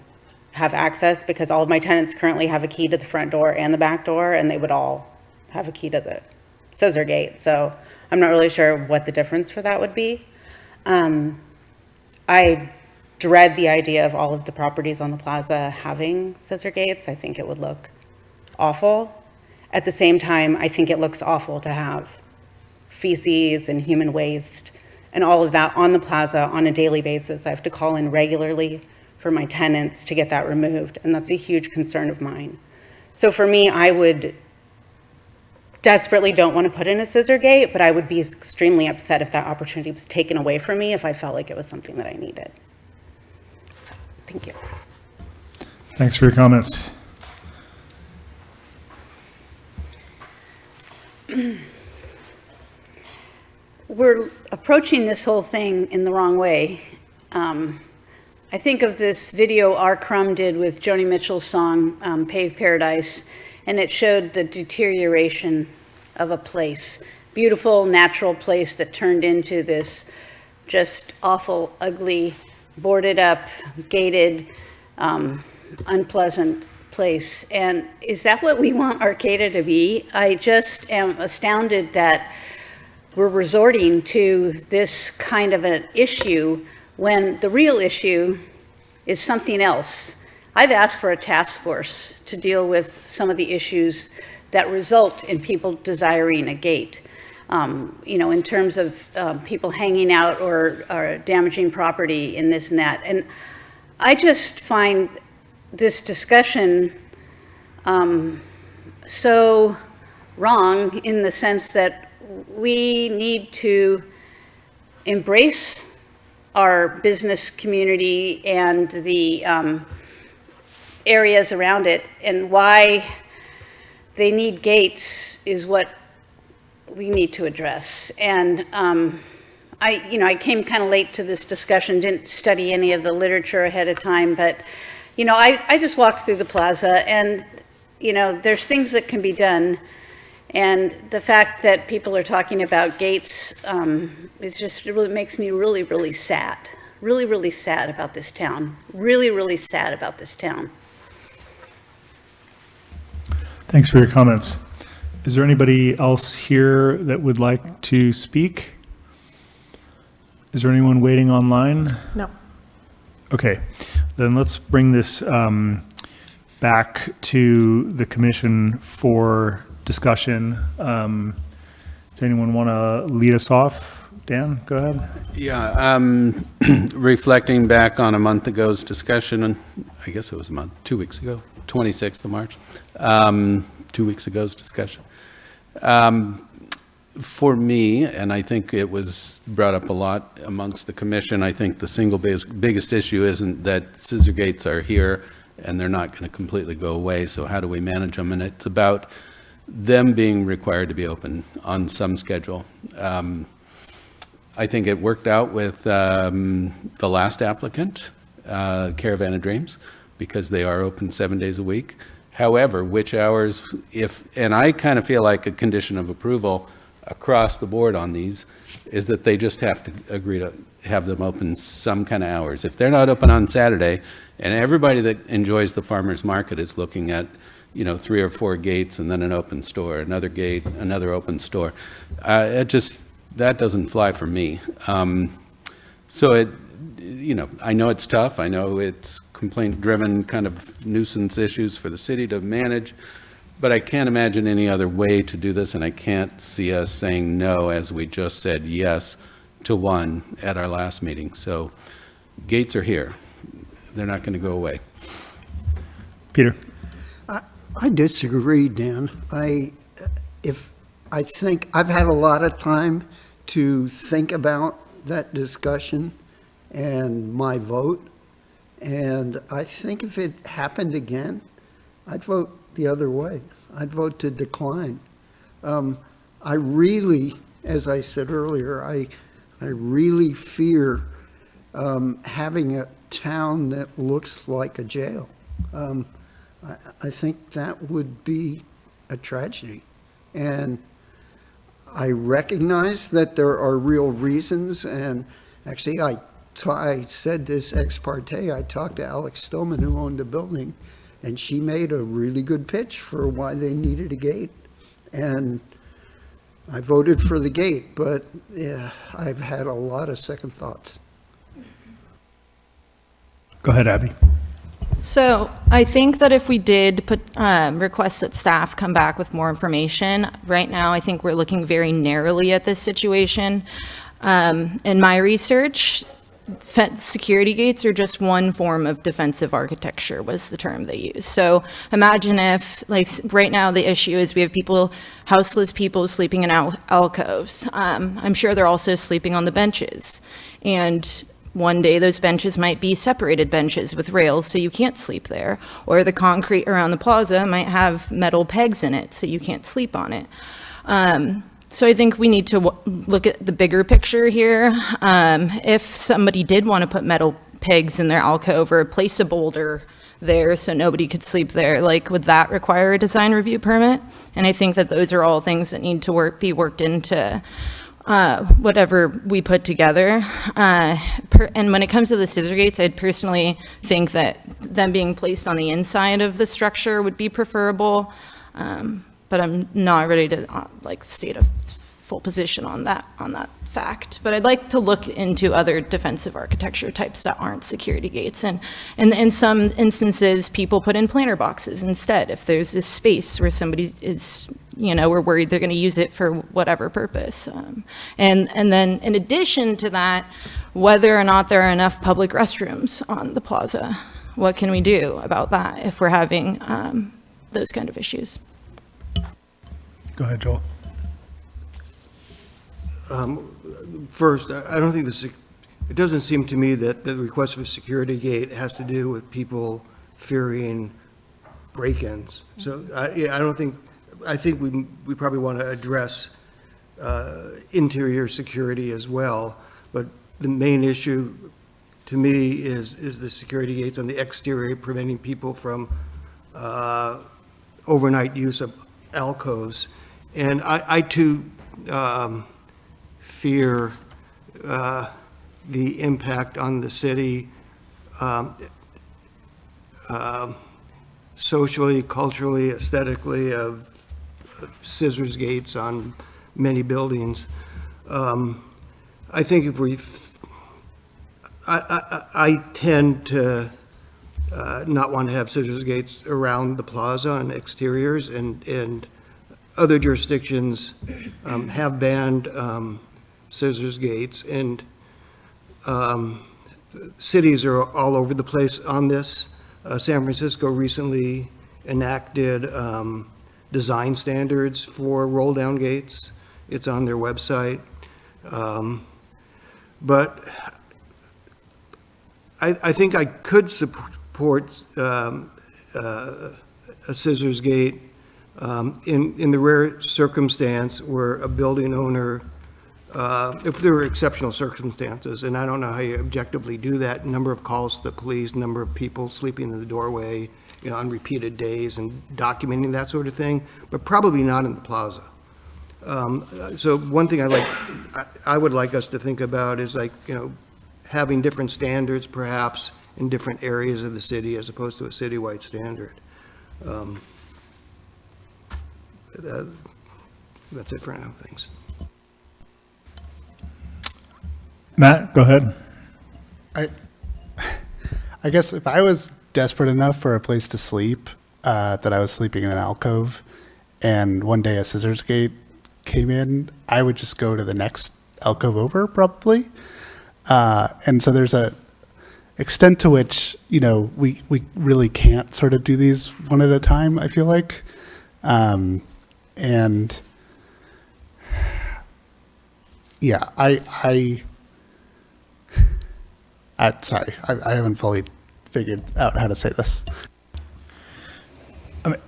Speaker 11: have access because all of my tenants currently have a key to the front door and the back door, and they would all have a key to the scissor gate. So I'm not really sure what the difference for that would be. I dread the idea of all of the properties on the plaza having scissor gates. I think it would look awful. At the same time, I think it looks awful to have feces and human waste and all of that on the plaza on a daily basis. I have to call in regularly for my tenants to get that removed, and that's a huge concern of mine. So for me, I would desperately don't want to put in a scissor gate, but I would be extremely upset if that opportunity was taken away from me if I felt like it was something that I needed. So, thank you.
Speaker 1: Thanks for your comments.
Speaker 12: we're approaching this whole thing in the wrong way. I think of this video R. Crumb did with Joni Mitchell's song, Pave Paradise, and it showed the deterioration of a place. Beautiful, natural place that turned into this just awful, ugly, boarded up, gated, unpleasant place. And is that what we want Arcata to be? I just am astounded that we're resorting to this kind of an issue when the real issue is something else. I've asked for a task force to deal with some of the issues that result in people desiring a gate. In terms of people hanging out or damaging property and this and that. And I just find this discussion so wrong in the sense that we need to embrace our business community and the areas around it, and why they need gates is what we need to address. And I came kind of late to this discussion, didn't study any of the literature ahead of time, but I just walked through the plaza, and there's things that can be done. And the fact that people are talking about gates, it really makes me really, really sad. Really, really sad about this town. Really, really sad about this town.
Speaker 1: Thanks for your comments. Is there anybody else here that would like to speak? Is there anyone waiting online?
Speaker 2: No.
Speaker 1: Okay, then let's bring this back to the commission for discussion. Does anyone want to lead us off? Dan, go ahead.
Speaker 4: Yeah, reflecting back on a month ago's discussion, and I guess it was 2 weeks ago, 26th of March, 2 weeks ago's discussion. For me, and I think it was brought up a lot amongst the commission, I think the single biggest issue isn't that scissor gates are here and they're not going to completely go away, so how do we manage them? And it's about them being required to be open on some schedule. I think it worked out with the last applicant, Caravan of Dreams, because they are open 7 days a week. However, which hours, and I kind of feel like a condition of approval across the board on these is that they just have to agree to have them open some kind of hours. If they're not open on Saturday, and everybody that enjoys the farmer's market is looking at 3 or 4 gates and then an open store, another gate, another open store, that doesn't fly for me. So I know it's tough. I know it's complaint-driven kind of nuisance issues for the city to manage, but I can't imagine any other way to do this, and I can't see us saying no as we just said yes to one at our last meeting. So gates are here. They're not going to go away.
Speaker 1: Peter?
Speaker 9: I disagree, Dan. I think I've had a lot of time to think about that discussion and my vote. And I think if it happened again, I'd vote the other way. I'd vote to decline. I really, as I said earlier, I really fear having a town that looks like a jail. I think that would be a tragedy. And I recognize that there are real reasons, and actually I said this ex parte. I talked to Alex Stillman, who owned the building, and she made a really good pitch for why they needed a gate. And I voted for the gate, but yeah, I've had a lot of second thoughts.
Speaker 1: Go ahead, Abby.
Speaker 8: So I think that if we did put request that staff come back with more information, right now I think we're looking very narrowly at this situation. In my research, security gates are just one form of defensive architecture, was the term they use. So imagine if, like right now, the issue is we have people, houseless people sleeping in alcoves. I'm sure they're also sleeping on the benches. And one day those benches might be separated benches with rails so you can't sleep there. Or the concrete around the plaza might have metal pegs in it so you can't sleep on it. So I think we need to look at the bigger picture here. If somebody did want to put metal pegs in their alcove or place a boulder there so nobody could sleep there, like, would that require a design review permit? And I think that those are all things that need to be worked into whatever we put together. And when it comes to the scissor gates, I'd personally think that them being placed on the inside of the structure would be preferable. But I'm not ready to state a full position on that fact. But I'd like to look into other defensive architecture types that aren't security gates. And in some instances, people put in planter boxes instead. If there's this space where somebody is, we're worried they're going to use it for whatever purpose. And then in addition to that, whether or not there are enough public restrooms on the plaza, what can we do about that if we're having those kind of issues?
Speaker 1: Go ahead, Joel.
Speaker 3: First, I don't think it doesn't seem to me that the request for a security gate has to do with people fearing break-ins. So, I think we probably want to address interior security as well, but the main issue to me is the security gates on the exterior preventing people from overnight use of alcoves. And I too fear the impact on the city socially, culturally, aesthetically of scissors gates on many buildings. I think if I tend to not want to have scissors gates around the plaza on exteriors, and other jurisdictions have banned scissors gates, and cities are all over the place on this. San Francisco recently enacted design standards for roll-down gates. It's on their website. But I think I could support a scissors gate in the rare circumstance where a building owner, if there were exceptional circumstances, and I don't know how you objectively do that, number of calls to the police, number of people sleeping in the doorway, on repeated days, and documenting that sort of thing, but probably not in the plaza. So one thing I would like us to think about is having different standards perhaps in different areas of the city as opposed to a citywide standard. That's it for now, thanks.
Speaker 1: Matt, go ahead.
Speaker 10: I guess if I was desperate enough for a place to sleep, that I was sleeping in an alcove, and one day a scissors gate came in, I would just go to the next alcove over, probably. And so there's a extent to which, we really can't sort of do these one at a time, I feel like. And yeah, sorry, I haven't fully figured out how to say this.
Speaker 1: I mean,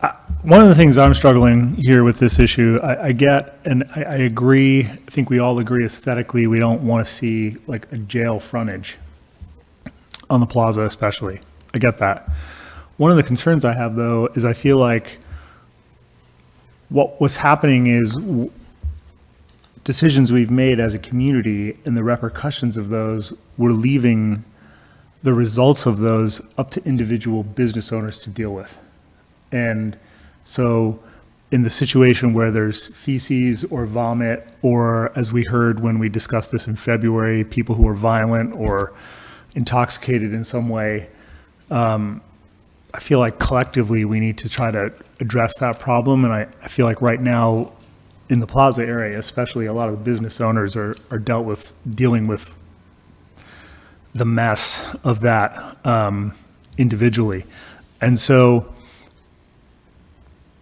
Speaker 1: one of the things I'm struggling here with this issue, I get, and I agree, I think we all agree aesthetically, we don't want to see like a jail frontage on the plaza especially. I get that. One of the concerns I have though is I feel like what's happening is decisions we've made as a community and the repercussions of those, we're leaving the results of those up to individual business owners to deal with. And so in the situation where there's feces or vomit, or as we heard when we discussed this in February, people who are violent or intoxicated in some way, I feel like collectively we need to try to address that problem. And I feel like right now in the plaza area, especially, a lot of the business owners are dealing with the mess of that individually. And so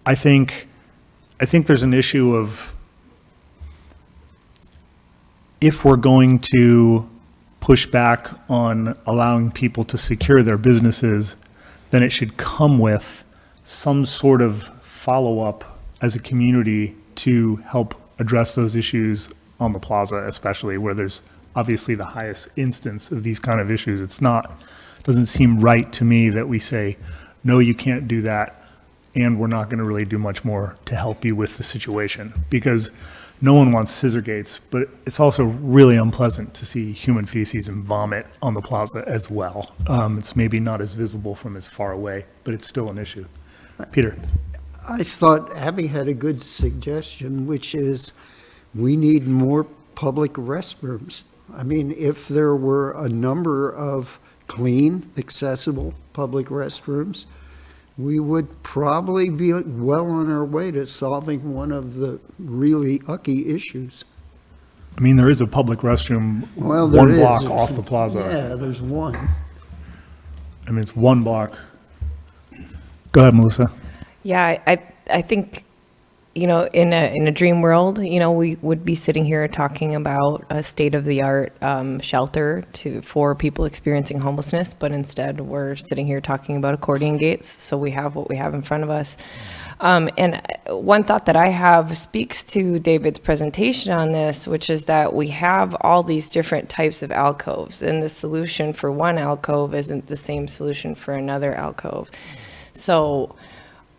Speaker 1: I think there's an issue of, if we're going to push back on allowing people to secure their businesses, then it should come with some sort of follow-up as a community to help address those issues on the plaza, especially where there's obviously the highest instance of these kind of issues. Doesn't seem right to me that we say, no, you can't do that, and we're not going to really do much more to help you with the situation, because no one wants scissor gates, but it's also really unpleasant to see human feces and vomit on the plaza as well. It's maybe not as visible from as far away, but it's still an issue. Peter?
Speaker 9: I thought Abby had a good suggestion, which is we need more public restrooms. I mean, if there were a number of clean, accessible public restrooms, we would probably be well on our way to solving one of the really ucky issues.
Speaker 1: I mean, there is a public restroom
Speaker 9: Well, there
Speaker 1: one
Speaker 9: is.
Speaker 1: block off the plaza.
Speaker 9: Yeah, there's one.
Speaker 1: I mean, it's one block. Go ahead, Melissa.
Speaker 7: Yeah, I think, in a dream world, we would be sitting here talking about a state-of-the-art shelter for people experiencing homelessness, but instead we're sitting here talking about accordion gates, so we have what we have in front of us. And one thought that I have speaks to David's presentation on this, which is that we have all these different types of alcoves, and the solution for one alcove isn't the same solution for another alcove. So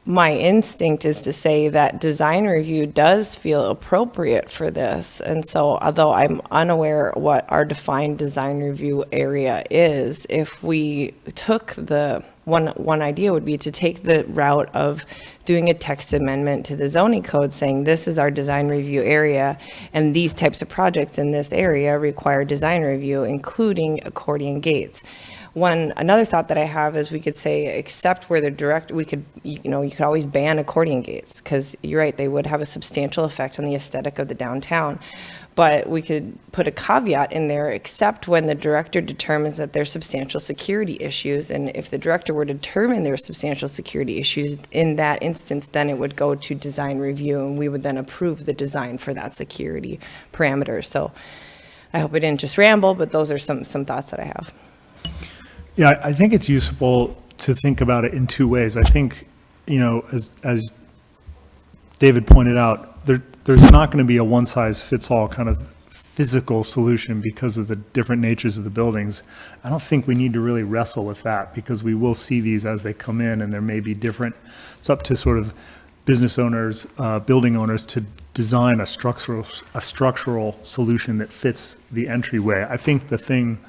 Speaker 7: my instinct is to say that design review does feel appropriate for this. And so although I'm unaware what our defined design review area is, if we took the one idea would be to take the route of doing a text amendment to the zoning code saying this is our design review area and these types of projects in this area require design review, including accordion gates. Another thought that I have is we could say, except where you could always ban accordion gates, because you're right, they would have a substantial effect on the aesthetic of the downtown. But we could put a caveat in there, except when the director determines that there's substantial security issues. And if the director were to determine there are substantial security issues, in that instance, then it would go to design review, and we would then approve the design for that security parameter. So I hope I didn't just ramble, but those are some thoughts that I have.
Speaker 1: Yeah, I think it's useful to think about it in two ways. I think, as David pointed out, there's not going to be a one-size-fits-all kind of physical solution because of the different natures of the buildings. I don't think we need to really wrestle with that, because we will see these as they come in, and there may be different. It's up to sort of business owners, building owners to design a structural solution that fits the entryway. I think the thing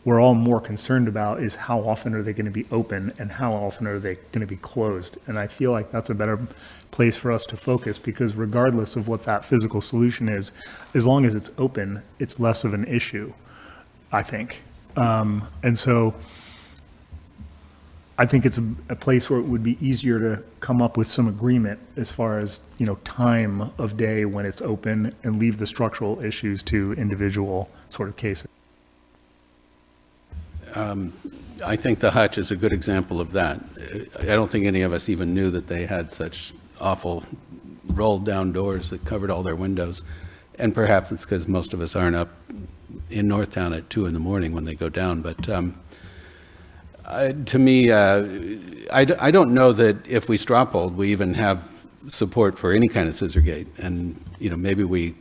Speaker 1: we're all more concerned about is how often are they going to be open and how often are they going to be closed. And I feel like that's a better place for us to focus, because regardless of what that physical solution is, as long as it's open, it's less of an issue, I think. And so I think it's a place where it would be easier to come up with some agreement as far as, time of day when it's open, and leave the structural issues to individual sort of cases.
Speaker 4: I think the hutch is a good example of that. I don't think any of us even knew that they had such awful rolled down doors that covered all their windows. And perhaps it's because most of us aren't up in Northtown at 2 a.m. when they go down. But to me, I don't know that if we straw polled, we even have support for any kind of scissor gate. And, maybe we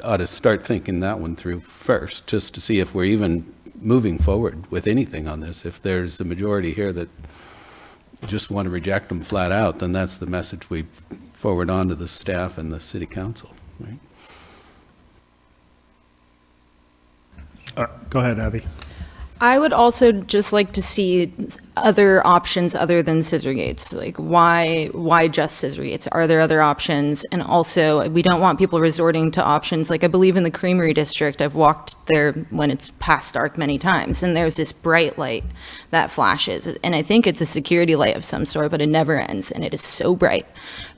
Speaker 4: ought to start thinking that one through first, just to see if we're even moving forward with anything on this. If there's a majority here that just want to reject them flat out, then that's the message we forward on to the staff and the city council, right?
Speaker 1: Go ahead, Abby.
Speaker 8: I would also just like to see other options other than scissor gates. Like, why just scissor gates? Are there other options? And also, we don't want people resorting to options. Like, I believe in the Creamery District, I've walked there when it's past dark many times, and there's this bright light that flashes. And I think it's a security light of some sort, but it never ends, and it is so bright.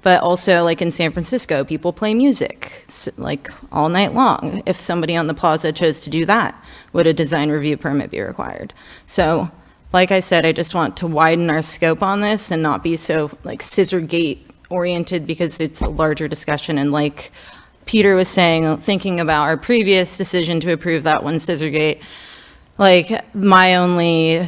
Speaker 8: But also, like in San Francisco, people play music, like, all night long. If somebody on the plaza chose to do that, would a design review permit be required? So, like I said, I just want to widen our scope on this and not be so, like, scissor gate oriented, because it's a larger discussion. And like Peter was saying, thinking about our previous decision to approve that one scissor gate, like, my only,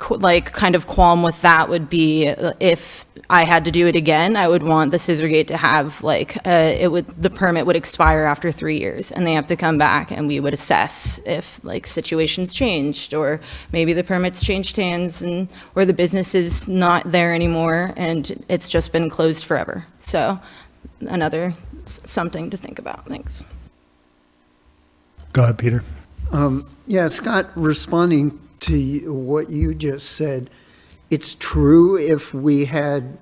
Speaker 8: like, kind of qualm with that would be if I had to do it again, I would want the scissor gate to have the permit would expire after 3 years, and they have to come back, and we would assess if situations changed, or maybe the permit's changed hands, or the business is not there anymore, and it's just been closed forever. So another something to think about. Thanks.
Speaker 1: Go ahead, Peter.
Speaker 9: Yeah, Scott, responding to what you just said, it's true if we had,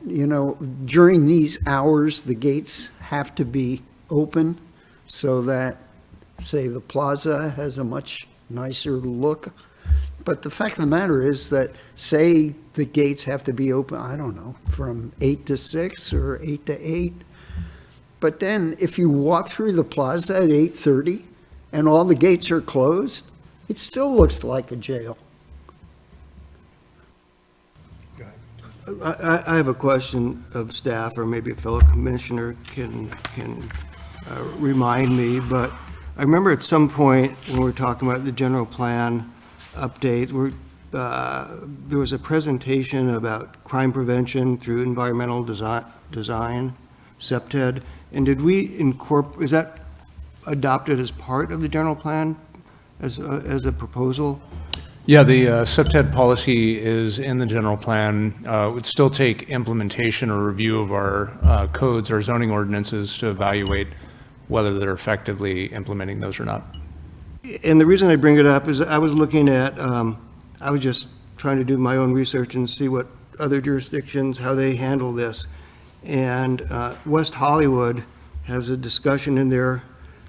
Speaker 9: during these hours, the gates have to be open so that, say, the plaza has a much nicer look. But the fact of the matter is that, say, the gates have to be open, I don't know, from 8 to 6 or 8 to 8. But then if you walk through the plaza at 8:30 and all the gates are closed, it still looks like a jail.
Speaker 3: I have a question of staff, or maybe a fellow commissioner can remind me, but I remember at some point when we were talking about the general plan update, there was a presentation about crime prevention through environmental design, SEPTED, and did we incorporate, is that adopted as part of the general plan as a proposal?
Speaker 6: Yeah, the SEPTED policy is in the general plan. It would still take implementation or review of our codes, our zoning ordinances, to evaluate whether they're effectively implementing those or not.
Speaker 3: And the reason I bring it up is I was looking at, I was just trying to do my own research and see what other jurisdictions, how they handle this. And West Hollywood has a discussion in their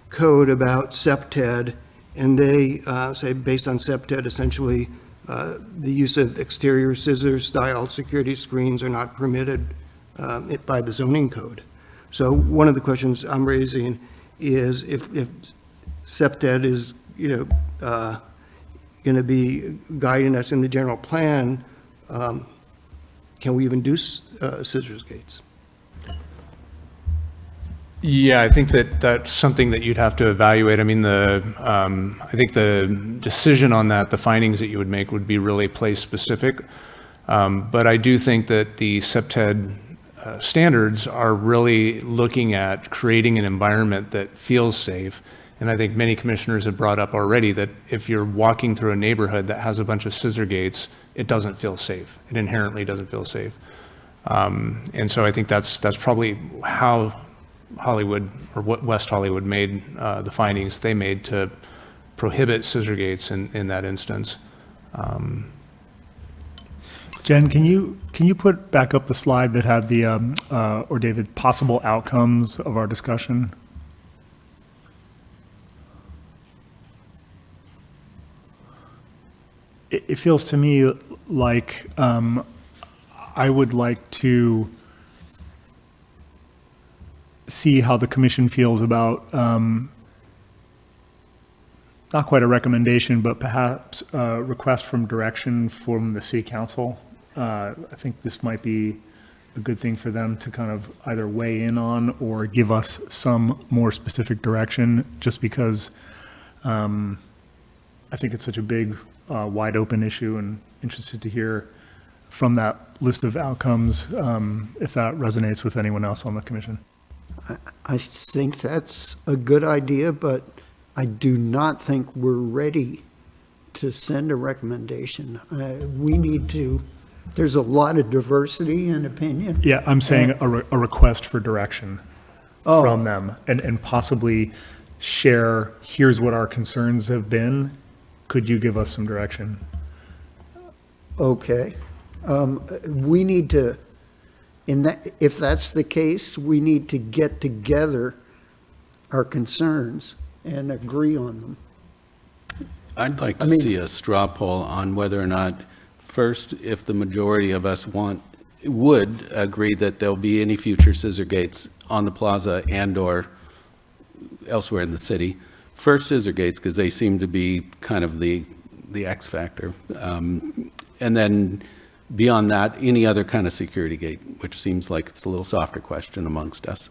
Speaker 3: code about SEPTED, and they say, based on SEPTED, essentially, the use of exterior scissor-style security screens are not permitted by the zoning code. So one of the questions I'm raising is if SEPTED is, going to be guiding us in the general plan, can we even do scissors gates?
Speaker 6: Yeah, I think that's something that you'd have to evaluate. I mean, I think the decision on that, the findings that you would make would be really place-specific. But I do think that the SEPTED standards are really looking at creating an environment that feels safe. And I think many commissioners have brought up already that if you're walking through a neighborhood that has a bunch of scissor gates, it doesn't feel safe. It inherently doesn't feel safe. And so I think that's probably how Hollywood, or what West Hollywood made the findings they made to prohibit scissor gates in that instance.
Speaker 1: Jen, can you put back up the slide that had the, or David, possible outcomes of our discussion? It feels to me like I would like to see how the commission feels about, not quite a recommendation, but perhaps a request from direction from the city council. I think this might be a good thing for them to kind of either weigh in on or give us some more specific direction, just because I think it's such a big, wide open issue, and interested to hear from that list of outcomes if that resonates with anyone else on the commission.
Speaker 9: I think that's a good idea, but I do not think we're ready to send a recommendation. We need to, there's a lot of diversity in opinion.
Speaker 1: Yeah, I'm saying a request for direction from them, and possibly share, here's what our concerns have been. Could you give us some direction?
Speaker 9: Okay. We need to, if that's the case, we need to get together our concerns and agree on them.
Speaker 4: I'd like to see a straw poll on whether or not, first, if the majority of us would agree that there'll be any future scissor gates on the plaza and/or elsewhere in the city. First, scissor gates, because they seem to be kind of the X factor. And then beyond that, any other kind of security gate, which seems like it's a little softer question amongst us.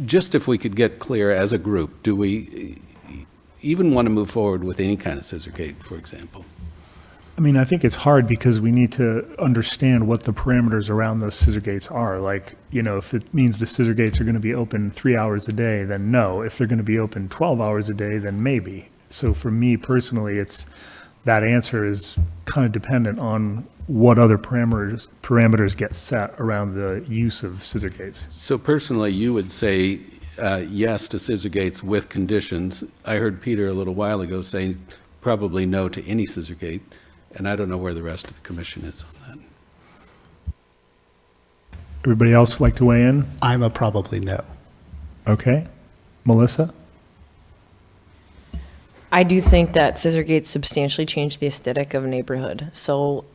Speaker 4: Just if we could get clear as a group, do we even want to move forward with any kind of scissor gate, for example?
Speaker 1: I mean, I think it's hard because we need to understand what the parameters around those scissor gates are. Like, if it means the scissor gates are going to be open 3 hours a day, then no. If they're going to be open 12 hours a day, then maybe. So for me personally, that answer is kind of dependent on what other parameters get set around the use of scissor gates.
Speaker 4: So personally, you would say yes to scissor gates with conditions. I heard Peter a little while ago say probably no to any scissor gate, and I don't know where the rest of the commission is on that.
Speaker 1: Everybody else like to weigh in?
Speaker 10: I'm a probably no.
Speaker 1: Okay. Melissa?
Speaker 7: I do think that scissor gates substantially change the aesthetic of a neighborhood. So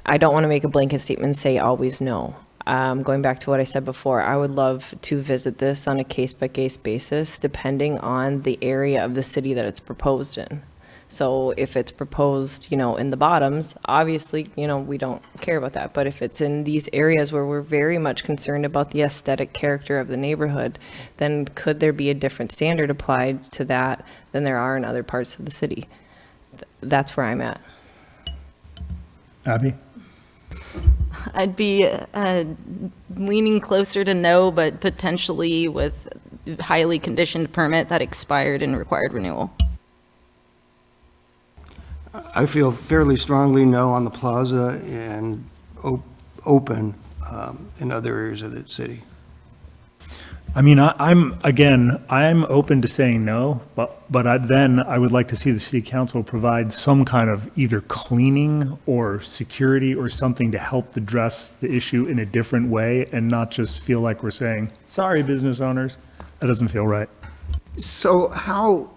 Speaker 7: I don't want to make a blanket statement and say always no. Going back to what I said before, I would love to visit this on a case-by-case basis, depending on the area of the city that it's proposed in. So if it's proposed, in the bottoms, obviously, we don't care about that. But if it's in these areas where we're very much concerned about the aesthetic character of the neighborhood, then could there be a different standard applied to that than there are in other parts of the city? That's where I'm at.
Speaker 1: Abby?
Speaker 8: I'd be leaning closer to no, but potentially with highly conditioned permit that expired and required renewal.
Speaker 3: I feel fairly strongly no on the plaza and open in other areas of the city.
Speaker 1: I mean, I'm open to saying no, but I would like to see the city council provide some kind of either cleaning or security or something to help address the issue in a different way and not just feel like we're saying, sorry, business owners. That doesn't feel right.
Speaker 9: So how,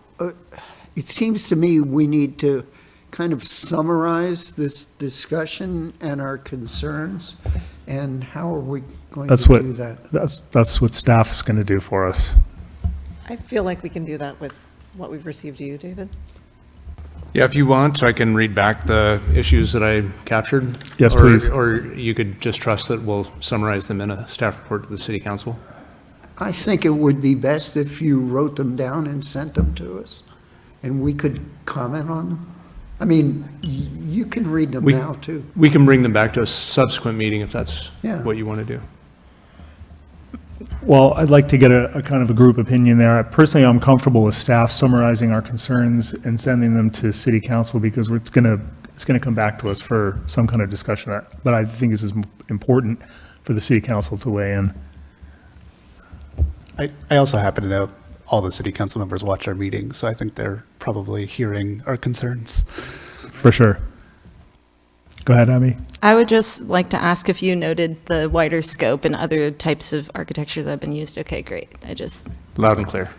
Speaker 9: it seems to me we need to kind of summarize this discussion and our concerns, and how are we going to do that?
Speaker 1: That's what staff is going to do for us.
Speaker 2: I feel like we can do that with what we've received to you, David.
Speaker 6: Yeah, if you want, I can read back the issues that I captured.
Speaker 1: Yes, please.
Speaker 6: Or you could just trust that we'll summarize them in a staff report to the city council.
Speaker 9: I think it would be best if you wrote them down and sent them to us, and we could comment on them. I mean, you can read them now, too.
Speaker 6: We can bring them back to a subsequent meeting if that's
Speaker 9: Yeah.
Speaker 6: what you want to do.
Speaker 1: Well, I'd like to get a kind of a group opinion there. Personally, I'm comfortable with staff summarizing our concerns and sending them to city council because it's going to come back to us for some kind of discussion. But I think this is important for the city council to weigh in.
Speaker 10: I also happen to know all the city council members watch our meetings, so I think they're probably hearing our concerns.
Speaker 1: For sure. Go ahead, Abby.
Speaker 8: I would just like to ask if you noted the wider scope and other types of architecture that have been used. Okay, great.
Speaker 6: Loud and clear.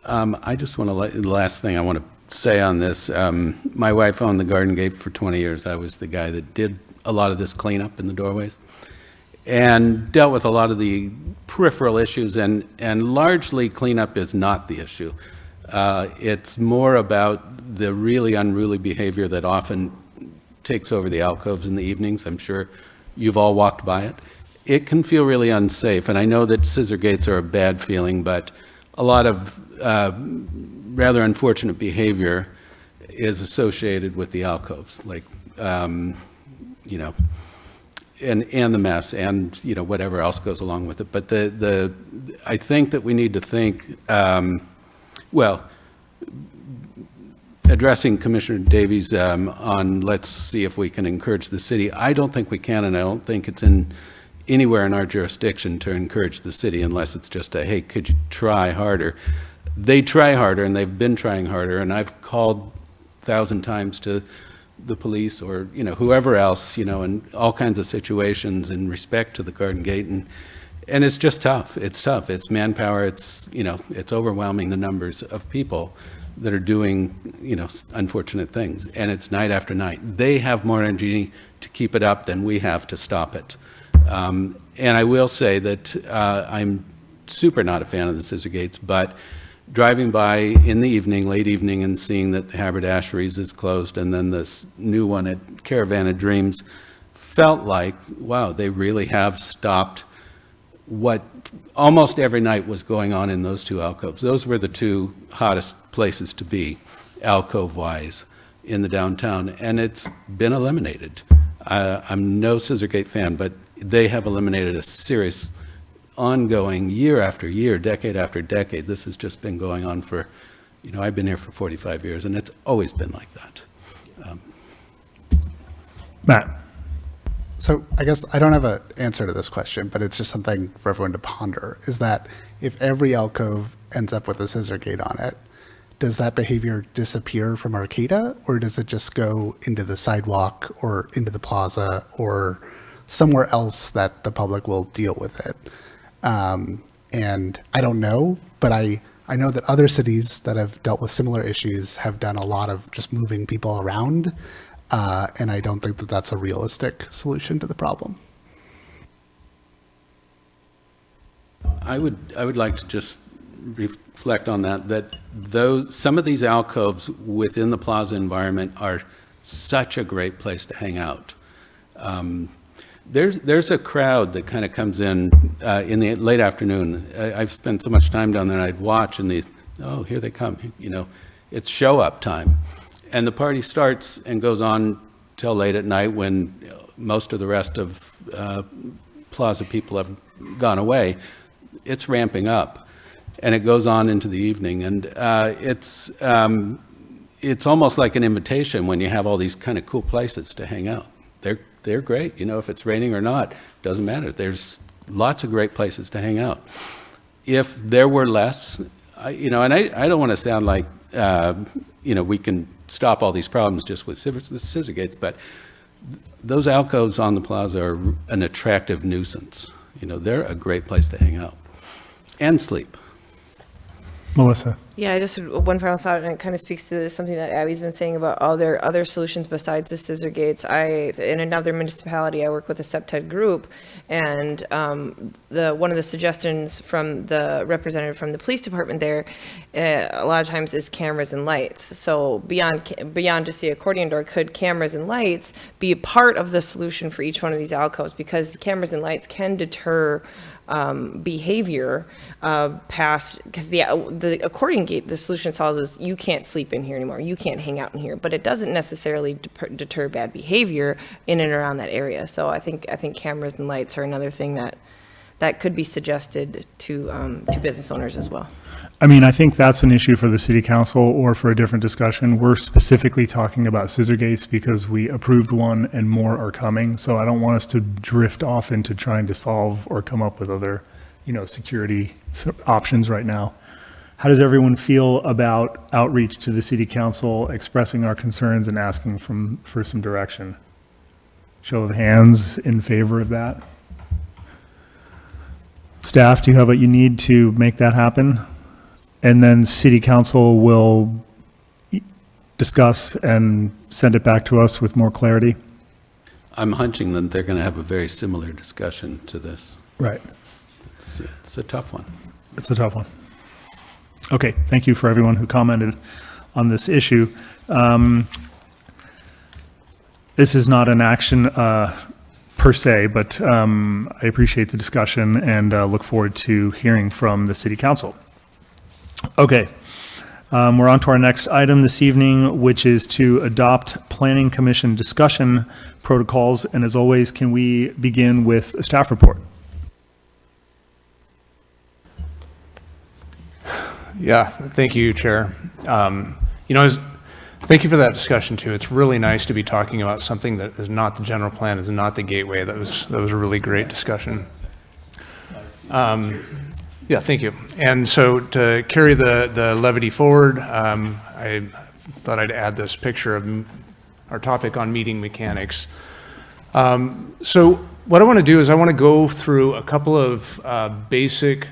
Speaker 4: I just want to, the last thing I want to say on this, my wife owned the Garden Gate for 20 years. I was the guy that did a lot of this cleanup in the doorways and dealt with a lot of the peripheral issues, and largely cleanup is not the issue. It's more about the really unruly behavior that often takes over the alcoves in the evenings. I'm sure you've all walked by it. It can feel really unsafe, and I know that scissor gates are a bad feeling, but a lot of rather unfortunate behavior is associated with the alcoves, like, you know, and the mess, and, you know, whatever else goes along with it. But I think that we need to think, well, addressing Commissioner Davies on let's see if we can encourage the city. I don't think we can, and I don't think it's anywhere in our jurisdiction to encourage the city unless it's just a, hey, could you try harder? They try harder, and they've been trying harder, and I've called 1,000 times to the police or, you know, whoever else, you know, in all kinds of situations in respect to the Garden Gate, and it's just tough. It's tough. It's manpower. It's, you know, it's overwhelming, the numbers of people that are doing, you know, unfortunate things, and it's night after night. They have more energy to keep it up than we have to stop it. And I will say that I'm super not a fan of the scissor gates, but driving by in the evening, late evening, and seeing that the Haberdasheries is closed and then this new one at Caravan of Dreams felt like, wow, they really have stopped what almost every night was going on in those two alcoves. Those were the two hottest places to be, alcove-wise. in the downtown, and it's been eliminated. I'm no Scissorgate fan, but they have eliminated a serious, ongoing, year after year, decade after decade. This has just been going on for, I've been here for 45 years, and it's always been like that.
Speaker 1: Matt?
Speaker 10: So I guess I don't have an answer to this question, but it's just something for everyone to ponder, is that if every alcove ends up with a scissor gate on it, does that behavior disappear from Arcata, or does it just go into the sidewalk or into the plaza or somewhere else that the public will deal with it? And I don't know, but I know that other cities that have dealt with similar issues have done a lot of just moving people around, and I don't think that that's a realistic solution to the problem.
Speaker 4: I would like to just reflect on that some of these alcoves within the plaza environment are such a great place to hang out. There's a crowd that kind of comes in the late afternoon. I've spent so much time down there, and I'd watch, and here they come. It's show up time, and the party starts and goes on till late at night when most of the rest of plaza people have gone away. It's ramping up, and it goes on into the evening, and it's almost like an invitation when you have all these kind of cool places to hang out. They're great, if it's raining or not, doesn't matter. There's lots of great places to hang out. If there were less, and I don't want to sound like, we can stop all these problems just with scissor gates, but those alcoves on the plaza are an attractive nuisance. They're a great place to hang out and sleep.
Speaker 1: Melissa?
Speaker 7: Yeah, I just, one final thought, and it kind of speaks to something that Abby's been saying about all their other solutions besides the scissor gates. In another municipality, I work with a SEPTED group, and one of the suggestions from the representative from the police department there, a lot of times is cameras and lights. So beyond just the accordion door, could cameras and lights be a part of the solution for each one of these alcoves? Because cameras and lights can deter behavior past, because the accordion gate, the solution solves is you can't sleep in here anymore, you can't hang out in here, but it doesn't necessarily deter bad behavior in and around that area. So I think cameras and lights are another thing that could be suggested to business owners as well.
Speaker 1: I mean, I think that's an issue for the city council or for a different discussion. We're specifically talking about scissor gates because we approved one and more are coming. So I don't want us to drift off into trying to solve or come up with other, security options right now. How does everyone feel about outreach to the city council, expressing our concerns and asking for some direction? Show of hands in favor of that. Staff, do you have what you need to make that happen? And then city council will discuss and send it back to us with more clarity?
Speaker 4: I'm hunching that they're going to have a very similar discussion to this.
Speaker 1: Right.
Speaker 4: It's a tough one.
Speaker 1: It's a tough one. Okay, thank you for everyone who commented on this issue. This is not an action per se, but I appreciate the discussion and look forward to hearing from the city council. Okay, we're on to our next item this evening, which is to adopt Planning Commission discussion protocols. And as always, can we begin with a staff report?
Speaker 6: Yeah, thank you, Chair. Thank you for that discussion too. It's really nice to be talking about something that is not the general plan, is not the gateway. That was a really great discussion. Yeah, thank you. And so to carry the levity forward, I thought I'd add this picture of our topic on meeting mechanics. So what I want to do is I want to go through a couple of basic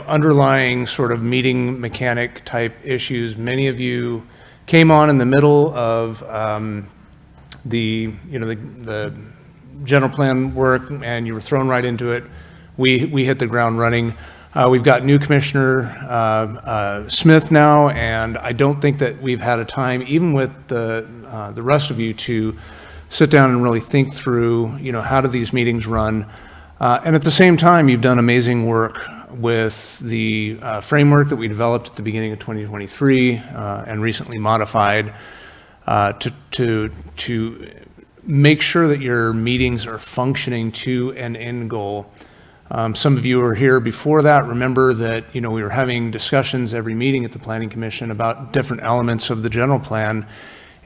Speaker 6: underlying sort of meeting mechanic type issues. Many of you came on in the middle of the general plan work, and you were thrown right into it. We hit the ground running. We've got new Commissioner Smith now, and I don't think that we've had a time, even with the rest of you, to sit down and really think through, how do these meetings run. And at the same time, you've done amazing work with the framework that we developed at the beginning of 2023 and recently modified to make sure that your meetings are functioning to an end goal. Some of you were here before that. Remember that, we were having discussions every meeting at the Planning Commission about different elements of the general plan,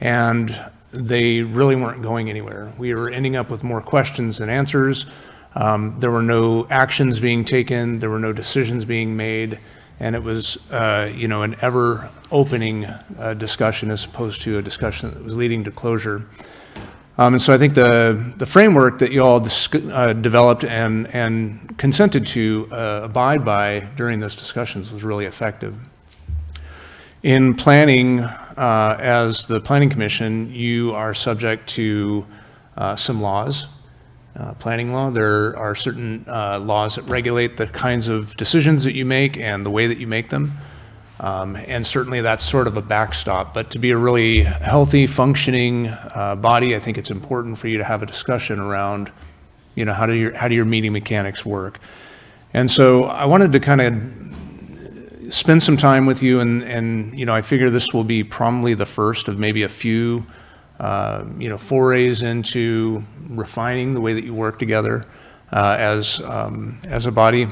Speaker 6: and they really weren't going anywhere. We were ending up with more questions than answers. There were no actions being taken. There were no decisions being made. And it was, an ever-opening discussion as opposed to a discussion that was leading to closure. And so I think the framework that you all developed and consented to abide by during those discussions was really effective. In planning, as the Planning Commission, you are subject to some laws. Planning law, there are certain laws that regulate the kinds of decisions that you make and the way that you make them. And certainly that's sort of a backstop, but to be a really healthy, functioning body, I think it's important for you to have a discussion around, how do your meeting mechanics work? And so I wanted to kind of spend some time with you, and I figure this will be probably the first of maybe a few, forays into refining the way that you work together as a body,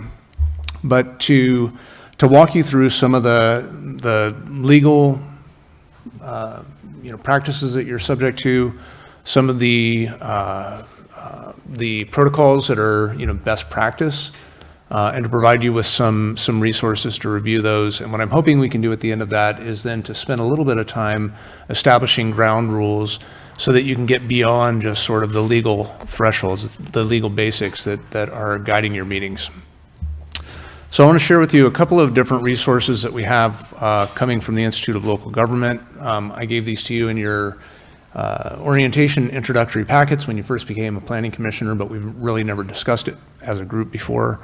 Speaker 6: but to walk you through some of the legal, practices that you're subject to, some of the protocols that are, best practice, and to provide you with some resources to review those. And what I'm hoping we can do at the end of that is then to spend a little bit of time establishing ground rules so that you can get beyond just sort of the legal thresholds, the legal basics that are guiding your meetings. So I want to share with you a couple of different resources that we have coming from the Institute of Local Government. I gave these to you in your orientation introductory packets when you first became a planning commissioner, but we've really never discussed it as a group before.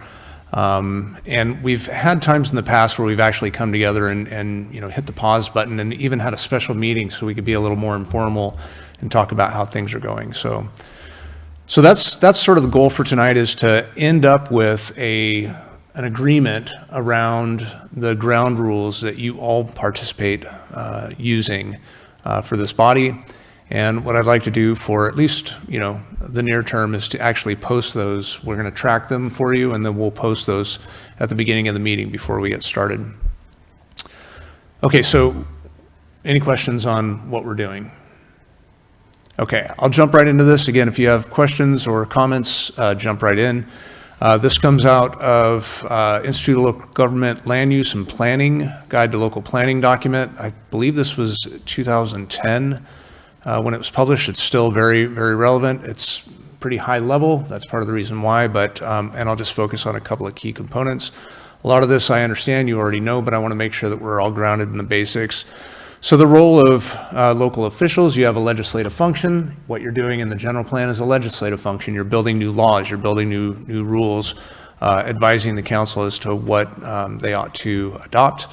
Speaker 6: And we've had times in the past where we've actually come together and hit the pause button and even had a special meeting so we could be a little more informal and talk about how things are going. So that's sort of the goal for tonight, is to end up with an agreement around the ground rules that you all participate using for this body. And what I'd like to do for at least, the near term is to actually post those. We're going to track them for you, and then we'll post those at the beginning of the meeting before we get started. Okay, so any questions on what we're doing? Okay, I'll jump right into this. Again, if you have questions or comments, jump right in. This comes out of Institute of Local Government Land Use and Planning, Guide to Local Planning document. I believe this was 2010 when it was published. It's still very, very relevant. It's pretty high level. That's part of the reason why, but, and I'll just focus on a couple of key components. A lot of this I understand you already know, but I want to make sure that we're all grounded in the basics. So the role of local officials, you have a legislative function. What you're doing in the general plan is a legislative function. You're building new laws, you're building new rules, advising the council as to what they ought to adopt.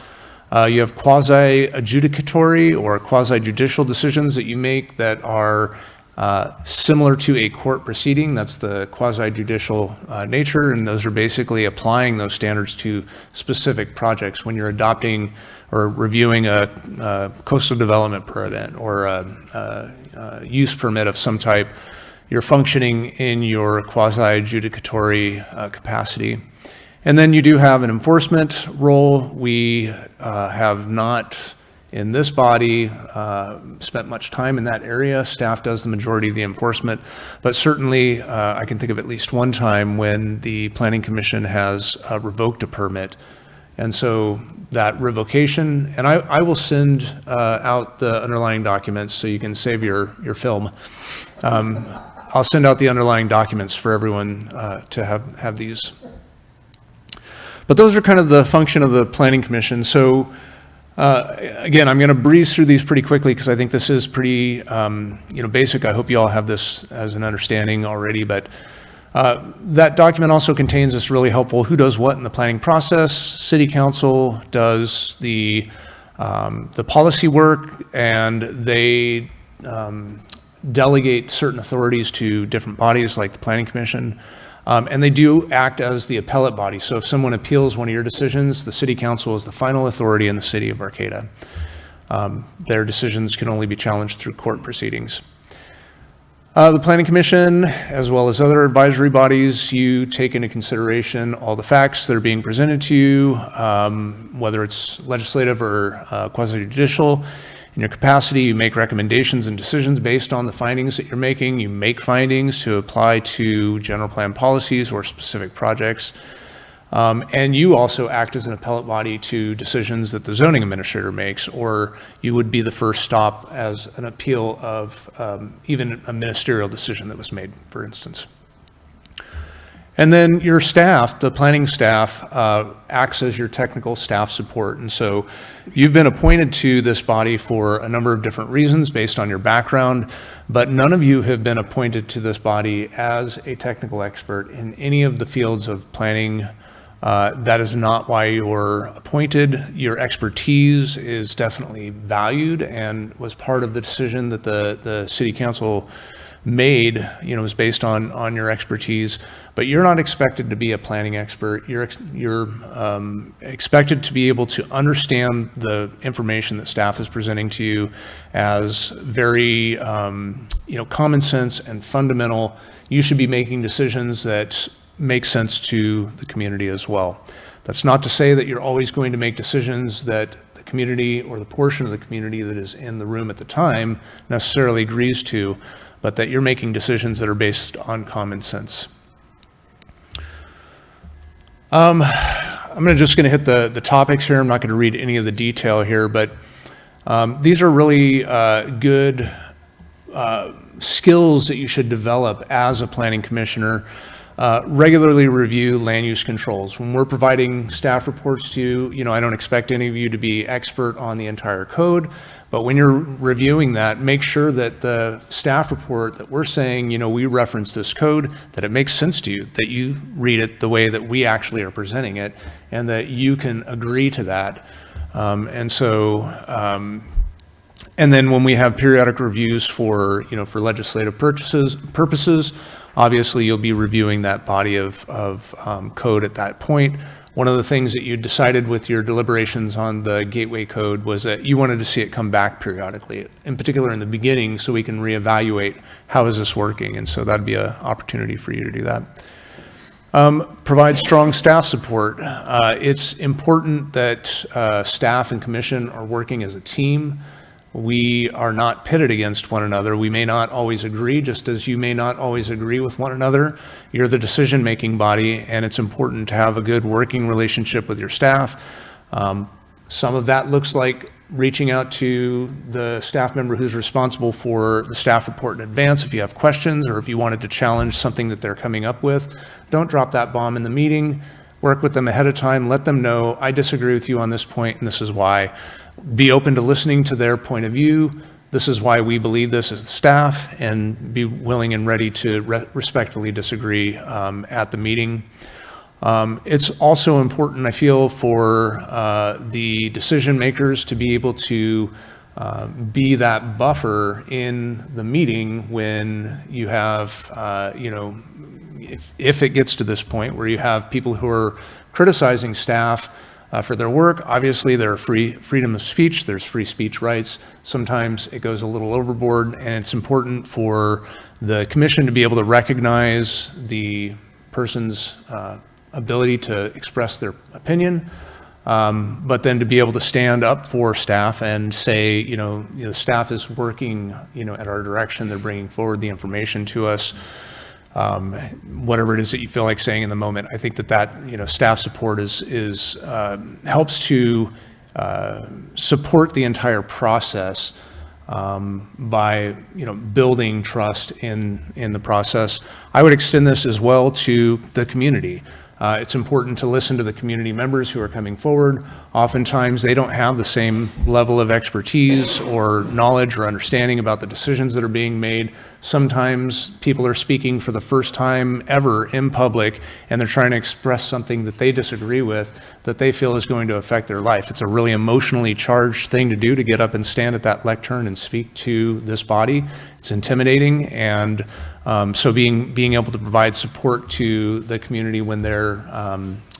Speaker 6: You have quasi-adjudicatory or quasi-judicial decisions that you make that are similar to a court proceeding. That's the quasi-judicial nature, and those are basically applying those standards to specific projects. When you're adopting or reviewing a coastal development permit or a use permit of some type, you're functioning in your quasi-adjudicatory capacity. And then you do have an enforcement role. We have not, in this body, spent much time in that area. Staff does the majority of the enforcement, but certainly I can think of at least one time when the Planning Commission has revoked a permit. And so that revocation, and I will send out the underlying documents so you can save your film. I'll send out the underlying documents for everyone to have these. But those are kind of the function of the Planning Commission. So again, I'm going to breeze through these pretty quickly because I think this is pretty basic. I hope you all have this as an understanding already, but that document also contains this really helpful who does what in the planning process. City Council does the policy work, and they delegate certain authorities to different bodies like the Planning Commission. And they do act as the appellate body. So if someone appeals one of your decisions, the city council is the final authority in the city of Arcata. Their decisions can only be challenged through court proceedings. The Planning Commission, as well as other advisory bodies, you take into consideration all the facts that are being presented to you, whether it's legislative or quasi-judicial. In your capacity, you make recommendations and decisions based on the findings that you're making. You make findings to apply to general plan policies or specific projects. And you also act as an appellate body to decisions that the zoning administrator makes, or you would be the first stop as an appeal of even a ministerial decision that was made, for instance. And then your staff, the planning staff, acts as your technical staff support. And so you've been appointed to this body for a number of different reasons based on your background, but none of you have been appointed to this body as a technical expert in any of the fields of planning. That is not why you're appointed. Your expertise is definitely valued and was part of the decision that the city council made, was based on your expertise. But you're not expected to be a planning expert. You're expected to be able to understand the information that staff is presenting to you as very, common sense and fundamental. You should be making decisions that make sense to the community as well. That's not to say that you're always going to make decisions that the community or the portion of the community that is in the room at the time necessarily agrees to, but that you're making decisions that are based on common sense. I'm just going to hit the topics here. I'm not going to read any of the detail here, but these are really good skills that you should develop as a planning commissioner. Regularly review land use controls. When we're providing staff reports to you, I don't expect any of you to be expert on the entire code, but when you're reviewing that, make sure that the staff report that we're saying, we reference this code, that it makes sense to you, that you read it the way that we actually are presenting it, and that you can agree to that. And then when we have periodic reviews for legislative purposes, obviously you'll be reviewing that body of code at that point. One of the things that you decided with your deliberations on the Gateway Code was that you wanted to see it come back periodically, in particular in the beginning, so we can reevaluate how is this working. And so that'd be an opportunity for you to do that. Provide strong staff support. It's important that staff and commission are working as a team. We are not pitted against one another. We may not always agree, just as you may not always agree with one another. You're the decision-making body, and it's important to have a good working relationship with your staff. Some of that looks like reaching out to the staff member who's responsible for the staff report in advance if you have questions, or if you wanted to challenge something that they're coming up with. Don't drop that bomb in the meeting. Work with them ahead of time. Let them know, I disagree with you on this point, and this is why. Be open to listening to their point of view. This is why we believe this as the staff, and be willing and ready to respectfully disagree at the meeting. It's also important, I feel, for the decision makers to be able to be that buffer in the meeting when you have, if it gets to this point where you have people who are criticizing staff for their work. Obviously, there are freedom of speech, there's free speech rights. Sometimes it goes a little overboard, and it's important for the commission to be able to recognize the person's ability to express their opinion, but then to be able to stand up for staff and say, the staff is working, at our direction, they're bringing forward the information to us. Whatever it is that you feel like saying in the moment, I think that staff support is helps to support the entire process by building trust in the process. I would extend this as well to the community. It's important to listen to the community members who are coming forward. Oftentimes, they don't have the same level of expertise or knowledge or understanding about the decisions that are being made. Sometimes people are speaking for the first time ever in public, and they're trying to express something that they disagree with, that they feel is going to affect their life. It's a really emotionally charged thing to do, to get up and stand at that lectern and speak to this body. It's intimidating, and So being able to provide support to the community when they're,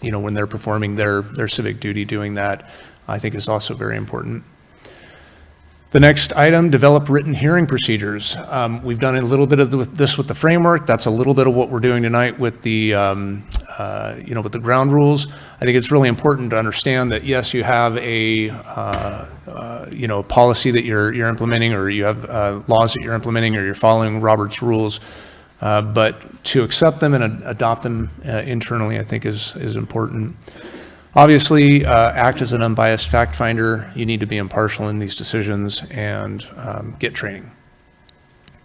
Speaker 6: when they're performing their civic duty, doing that, I think is also very important. The next item, develop written hearing procedures. We've done a little bit of this with the framework. That's a little bit of what we're doing tonight with the, with the ground rules. I think it's really important to understand that, yes, you have a, policy that you're implementing, or you have laws that you're implementing, or you're following Robert's rules. But to accept them and adopt them internally, I think is important. Obviously, act as an unbiased fact finder. You need to be impartial in these decisions and get training.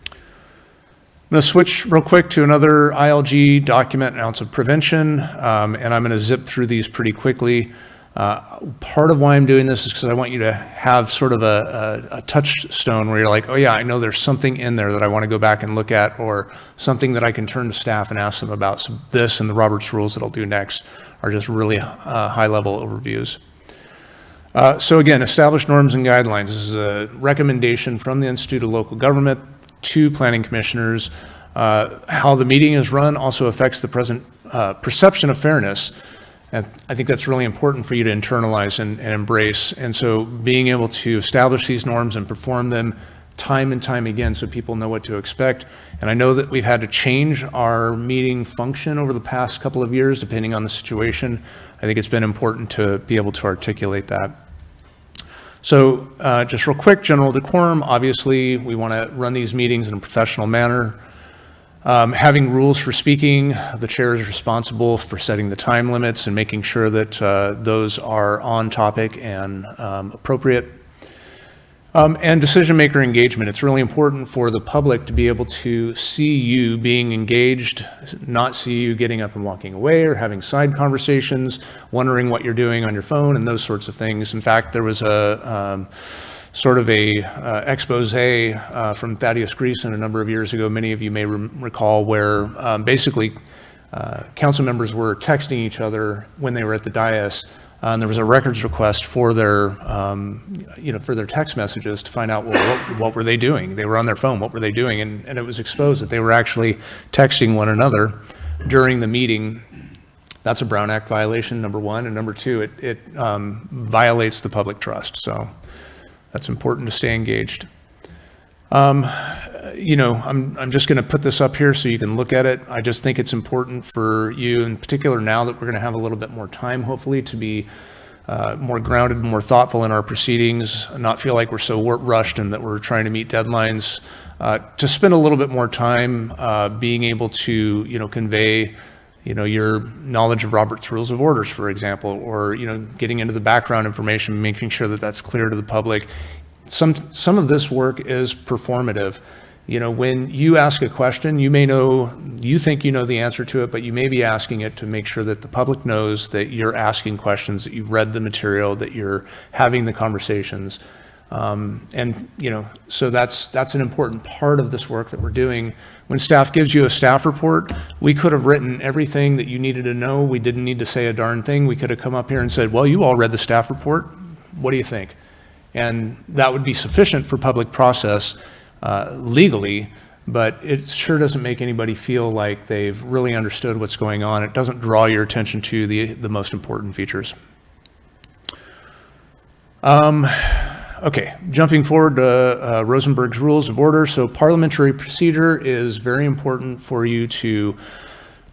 Speaker 6: I'm going to switch real quick to another ILG document, an ounce of prevention, and I'm going to zip through these pretty quickly. Part of why I'm doing this is because I want you to have sort of a touchstone where you're like, oh yeah, I know there's something in there that I want to go back and look at, or something that I can turn to staff and ask them about. So this and the Roberts rules that I'll do next are just really high-level overviews. So again, establish norms and guidelines. This is a recommendation from the Institute of Local Government to planning commissioners. How the meeting is run also affects the present perception of fairness. And I think that's really important for you to internalize and embrace. And so being able to establish these norms and perform them time and time again so people know what to expect. And I know that we've had to change our meeting function over the past couple of years, depending on the situation. I think it's been important to be able to articulate that. So just real quick, general decorum. Obviously, we want to run these meetings in a professional manner. Having rules for speaking, the chair is responsible for setting the time limits and making sure that those are on topic and appropriate. And decision maker engagement. It's really important for the public to be able to see you being engaged, not see you getting up and walking away or having side conversations, wondering what you're doing on your phone and those sorts of things. In fact, there was a sort of a expose from Thaddeus Greason a number of years ago, many of you may recall, where basically council members were texting each other when they were at the dais, and there was a records request for their, for their text messages to find out, well, what were they doing? They were on their phone, what were they doing? And it was exposed that they were actually texting one another during the meeting. That's a Brown Act violation, number one, and number two, it violates the public trust. So that's important to stay engaged. I'm just going to put this up here so you can look at it. I just think it's important for you, in particular now that we're going to have a little bit more time, hopefully, to be more grounded, more thoughtful in our proceedings, not feel like we're so rushed and that we're trying to meet deadlines, to spend a little bit more time being able to, convey your knowledge of Robert's Rules of Orders, for example, or, getting into the background information, making sure that that's clear to the public. Some of this work is performative. When you ask a question, you think you know the answer to it, but you may be asking it to make sure that the public knows that you're asking questions, that you've read the material, that you're having the conversations. So that's an important part of this work that we're doing. When staff gives you a staff report, we could have written everything that you needed to know. We didn't need to say a darn thing. We could have come up here and said, well, you all read the staff report. What do you think? And that would be sufficient for public process legally, but it sure doesn't make anybody feel like they've really understood what's going on. It doesn't draw your attention to the most important features. Okay, jumping forward to Rosenberg's Rules of Order. So parliamentary procedure is very important for you to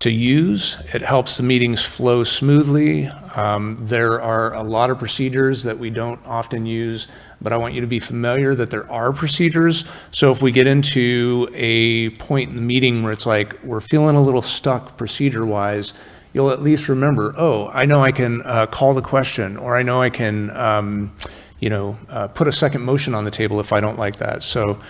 Speaker 6: use. It helps the meetings flow smoothly. There are a lot of procedures that we don't often use, but I want you to be familiar that there are procedures. So if we get into a point in the meeting where it's like we're feeling a little stuck procedure-wise, you'll at least remember, oh, I know I can call the question, or I know I can put a second motion on the table if I don't like that. So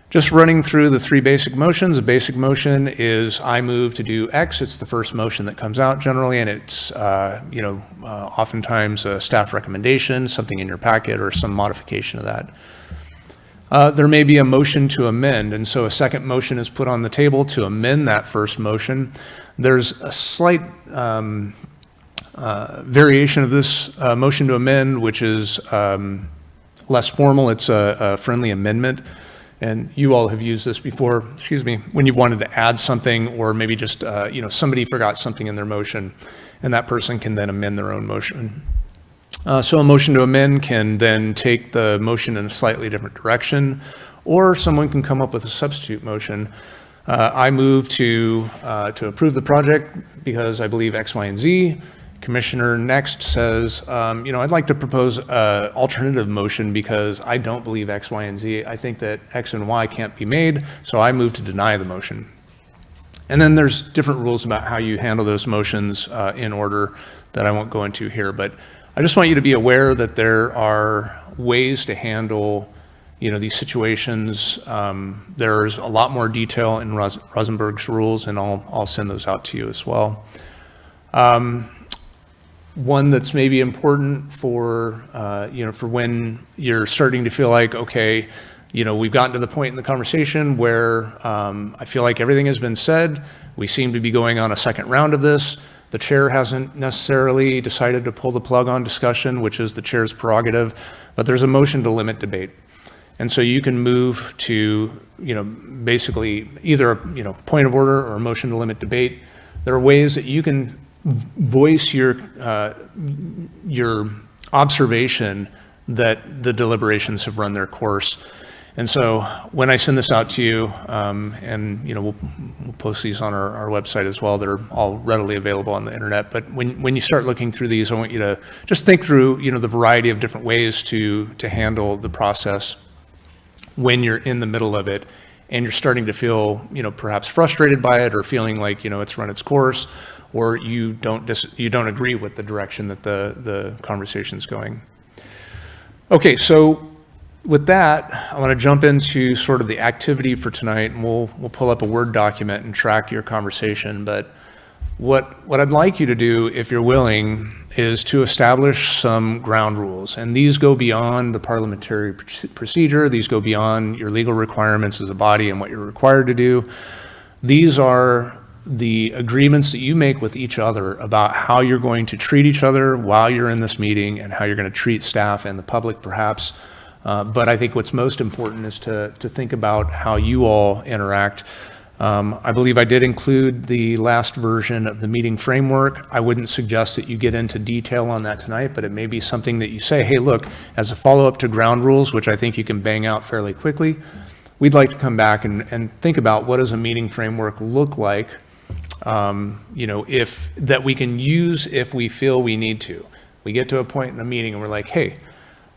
Speaker 6: just running through the three basic motions. A basic motion is I move to do X. It's the first motion that comes out generally, and it's oftentimes a staff recommendation, something in your packet, or some modification of that. There may be a motion to amend, and so a second motion is put on the table to amend that first motion. There's a slight variation of this motion to amend, which is less formal. It's a friendly amendment. And you all have used this before, excuse me, when you've wanted to add something or maybe just, somebody forgot something in their motion and that person can then amend their own motion. So a motion to amend can then take the motion in a slightly different direction, or someone can come up with a substitute motion. I move to approve the project because I believe X, Y, and Z. Commissioner next says, I'd like to propose an alternative motion because I don't believe X, Y, and Z. I think that X and Y can't be made, so I move to deny the motion. And then there's different rules about how you handle those motions in order that I won't go into here. But I just want you to be aware that there are ways to handle these situations. There's a lot more detail in Rosenberg's rules, and I'll send those out to you as well. One that's maybe important for, for when you're starting to feel like, okay, we've gotten to the point in the conversation where I feel like everything has been said. We seem to be going on a second round of this. The chair hasn't necessarily decided to pull the plug on discussion, which is the chair's prerogative, but there's a motion to limit debate. And so you can move to, basically either, point of order or a motion to limit debate. There are ways that you can voice your observation that the deliberations have run their course. And so when I send this out to you, and we'll post these on our website as well, they're all readily available on the internet. But when you start looking through these, I want you to just think through, the variety of different ways to handle the process when you're in the middle of it and you're starting to feel, perhaps frustrated by it or feeling like, it's run its course, or you don't agree with the direction that the conversation's going. Okay, so with that, I want to jump into sort of the activity for tonight, and we'll pull up a Word document and track your conversation. But what I'd like you to do, if you're willing, is to establish some ground rules. And these go beyond the parliamentary procedure. These go beyond your legal requirements as a body and what you're required to do. These are the agreements that you make with each other about how you're going to treat each other while you're in this meeting and how you're going to treat staff and the public perhaps. But I think what's most important is to think about how you all interact. I believe I did include the last version of the meeting framework. I wouldn't suggest that you get into detail on that tonight, but it may be something that you say, hey, look, as a follow-up to ground rules, which I think you can bang out fairly quickly, we'd like to come back and think about what does a meeting framework look like, if that we can use if we feel we need to. We get to a point in a meeting and we're like, hey,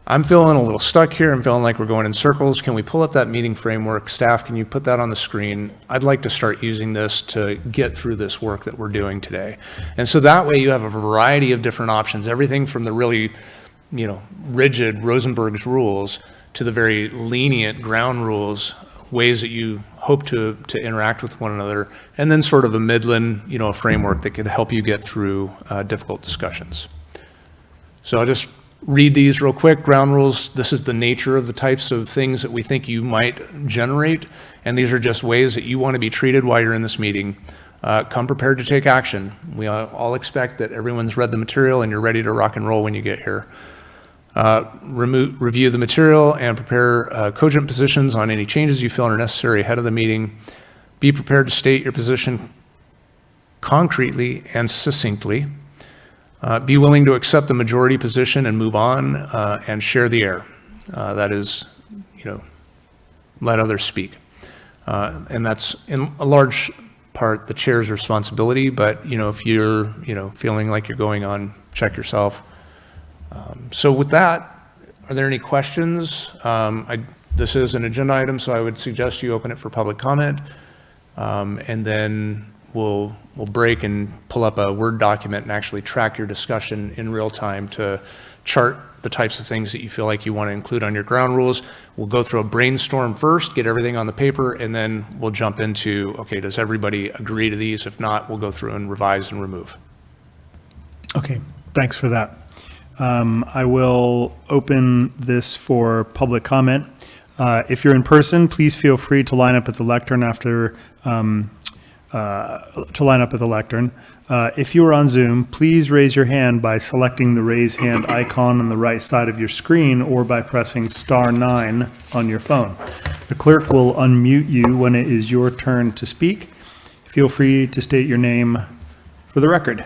Speaker 6: I'm feeling a little stuck here. I'm feeling like we're going in circles. Can we pull up that meeting framework? Staff, can you put that on the screen? I'd like to start using this to get through this work that we're doing today. And so that way you have a variety of different options, everything from the really, rigid Rosenberg's rules to the very lenient ground rules, ways that you hope to interact with one another, and then sort of a midland, a framework that could help you get through difficult discussions. So I'll just read these real quick. Ground rules, this is the nature of the types of things that we think you might generate, and these are just ways that you want to be treated while you're in this meeting. Come prepared to take action. We all expect that everyone's read the material and you're ready to rock and roll when you get here. Review the material and prepare cogent positions on any changes you feel are necessary ahead of the meeting. Be prepared to state your position concretely and succinctly. Be willing to accept the majority position and move on and share the air. That is, let others speak. And that's in a large part the chair's responsibility, but, if you're, feeling like you're going on, check yourself. So with that, are there any questions? This is an agenda item, so I would suggest you open it for public comment. And then we'll break and pull up a Word document and actually track your discussion in real time to chart the types of things that you feel like you want to include on your ground rules. We'll go through a brainstorm first, get everything on the paper, and then we'll jump into, okay, does everybody agree to these? If not, we'll go through and revise and remove.
Speaker 1: Okay, thanks for that. I will open this for public comment. If you're in person, please feel free to line up at the lectern after to line up at the lectern. If you are on Zoom, please raise your hand by selecting the raise hand icon on the right side of your screen or by pressing *9 on your phone. The clerk will unmute you when it is your turn to speak. Feel free to state your name for the record.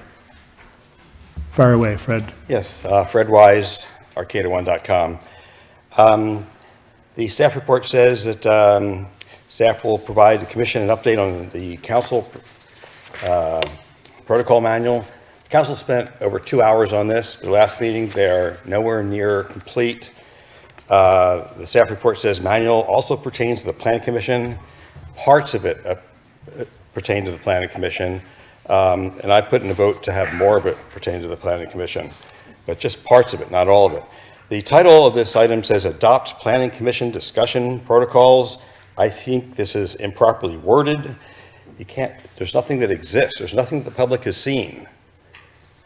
Speaker 1: Fire away, Fred.
Speaker 5: Yes, Fred Wise, Arcata1.com. The staff report says that staff will provide the commission an update on the council protocol manual. The council spent over 2 hours on this. The last meeting, they're nowhere near complete. The staff report says manual also pertains to the planning commission. Parts of it pertain to the planning commission. And I put in a vote to have more of it pertain to the planning commission, but just parts of it, not all of it. The title of this item says adopt planning commission discussion protocols. I think this is improperly worded. There's nothing that exists. There's nothing that the public has seen.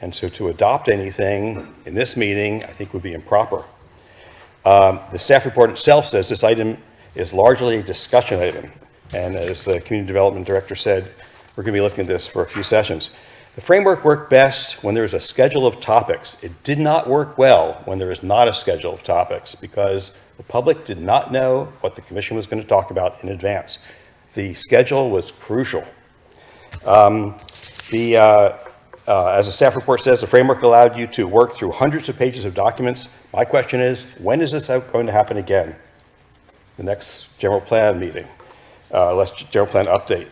Speaker 5: And so to adopt anything in this meeting, I think would be improper. The staff report itself says this item is largely a discussion item. And as the community development director said, we're going to be looking at this for a few sessions. The framework worked best when there's a schedule of topics. It did not work well when there is not a schedule of topics because the public did not know what the commission was going to talk about in advance. The schedule was crucial. As the staff report says, the framework allowed you to work through hundreds of pages of documents. My question is, when is this going to happen again? The next general plan meeting, general plan update.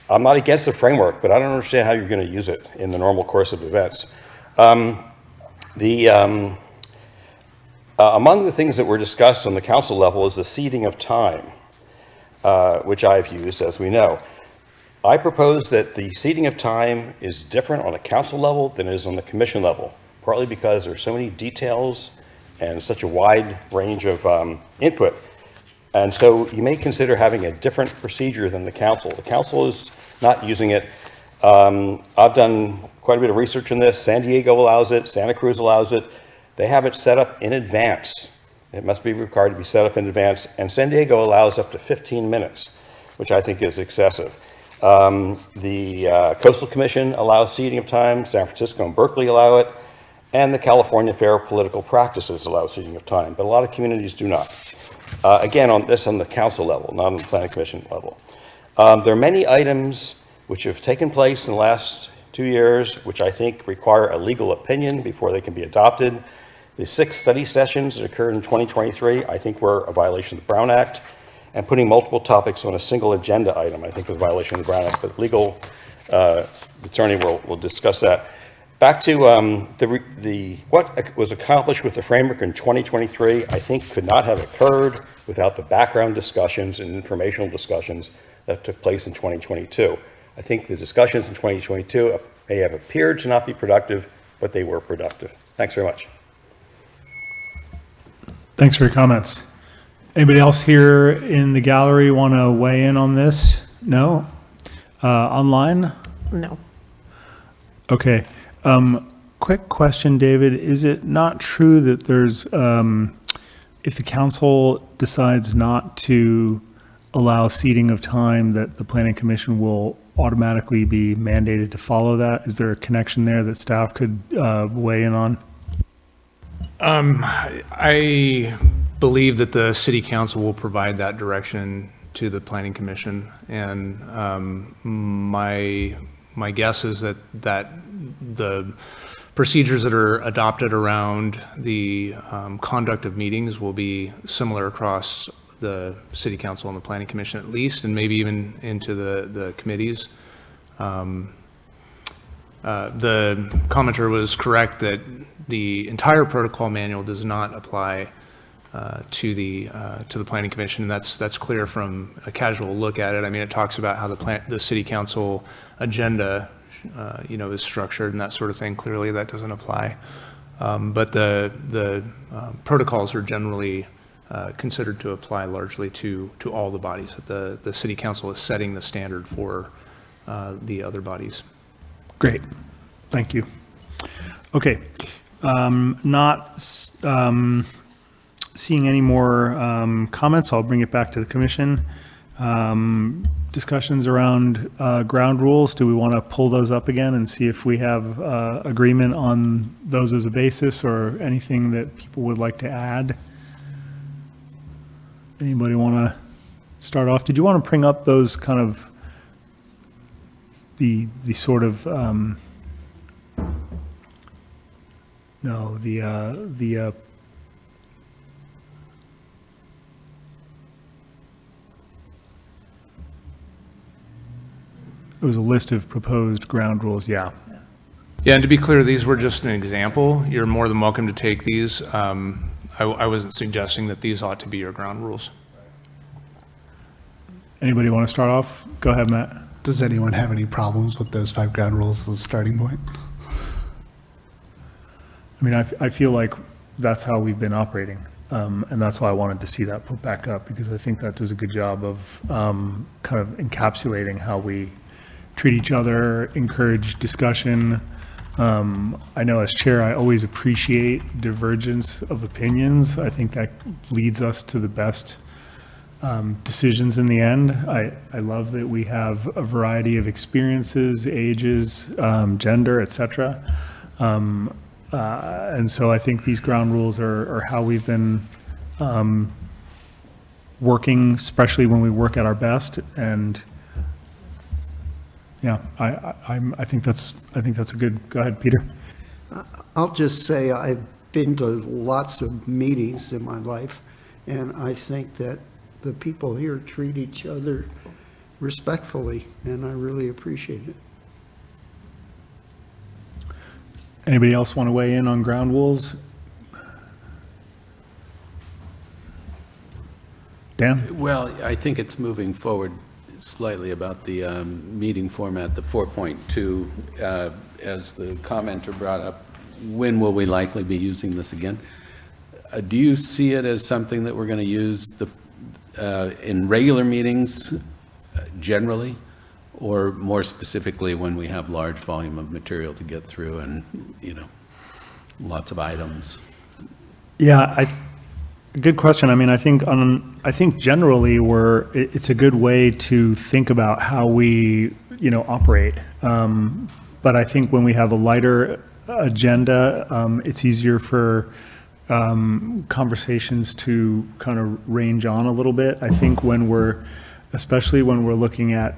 Speaker 5: I'm not against the framework, but I don't understand how you're going to use it in the normal course of events. Among the things that were discussed on the council level is the seeding of time, which I've used, as we know. I propose that the seeding of time is different on a council level than it is on the commission level, partly because there's so many details and such a wide range of input. And so you may consider having a different procedure than the council. The council is not using it. I've done quite a bit of research on this. San Diego allows it. Santa Cruz allows it. They have it set up in advance. It must be required to be set up in advance. And San Diego allows up to 15 minutes, which I think is excessive. The Coastal Commission allows seeding of time. San Francisco and Berkeley allow it. And the California Fair Political Practices allow seeding of time, but a lot of communities do not. Again, on the council level, not on the planning commission level. There are many items which have taken place in the last 2 years, which I think require a legal opinion before they can be adopted. The 6 study sessions that occurred in 2023, I think were a violation of the Brown Act, and putting multiple topics on a single agenda item, I think was a violation of the Brown Act, but legal attorney will discuss that. Back to what was accomplished with the framework in 2023, I think could not have occurred without the background discussions and informational discussions that took place in 2022. I think the discussions in 2022 may have appeared to not be productive, but they were productive. Thanks very much.
Speaker 1: Thanks for your comments. Anybody else here in the gallery want to weigh in on this? No? Online?
Speaker 2: No.
Speaker 1: Okay. Quick question, David. Is it not true that there's, if the council decides not to allow seating of time, that the planning commission will automatically be mandated to follow that? Is there a connection there that staff could weigh in on?
Speaker 6: I believe that the city council will provide that direction to the planning commission, and my guess is that the procedures that are adopted around the conduct of meetings will be similar across the city council and the planning commission at least, and maybe even into the committees. The commenter was correct that the entire protocol manual does not apply to the planning commission, and that's clear from a casual look at it. I mean, it talks about how the city council agenda, is structured and that sort of thing. Clearly, that doesn't apply. But the protocols are generally considered to apply largely to all the bodies. The city council is setting the standard for the other bodies.
Speaker 1: Great, thank you. Okay, not seeing any more comments, I'll bring it back to the commission. Discussions around ground rules, do we want to pull those up again and see if we have agreement on those as a basis, or anything that people would like to add? Anybody want to start off? Did you want to bring up those kind of the sort of no, the it was a list of proposed ground rules, yeah.
Speaker 6: Yeah, and to be clear, these were just an example. You're more than welcome to take these. I wasn't suggesting that these ought to be your ground rules.
Speaker 1: Anybody want to start off? Go ahead, Matt.
Speaker 10: Does anyone have any problems with those 5 ground rules as a starting point?
Speaker 1: I mean, I feel like that's how we've been operating, and that's why I wanted to see that put back up, because I think that does a good job of kind of encapsulating how we treat each other, encourage discussion. I know as chair, I always appreciate divergence of opinions. I think that leads us to the best decisions in the end. I love that we have a variety of experiences, ages, gender, et cetera. And so I think these ground rules are how we've been working, especially when we work at our best. And yeah, I think that's a good, go ahead, Peter.
Speaker 9: I'll just say I've been to lots of meetings in my life, and I think that the people here treat each other respectfully, and I really appreciate it.
Speaker 1: Anybody else want to weigh in on ground rules? Dan?
Speaker 4: Well, I think it's moving forward slightly about the meeting format, the 4.2, as the commenter brought up. When will we likely be using this again? Do you see it as something that we're going to use in regular meetings generally, or more specifically when we have large volume of material to get through and, lots of items?
Speaker 1: Yeah, good question. I mean, I think generally it's a good way to think about how we, operate. But I think when we have a lighter agenda, it's easier for conversations to kind of range on a little bit. I think especially when we're looking at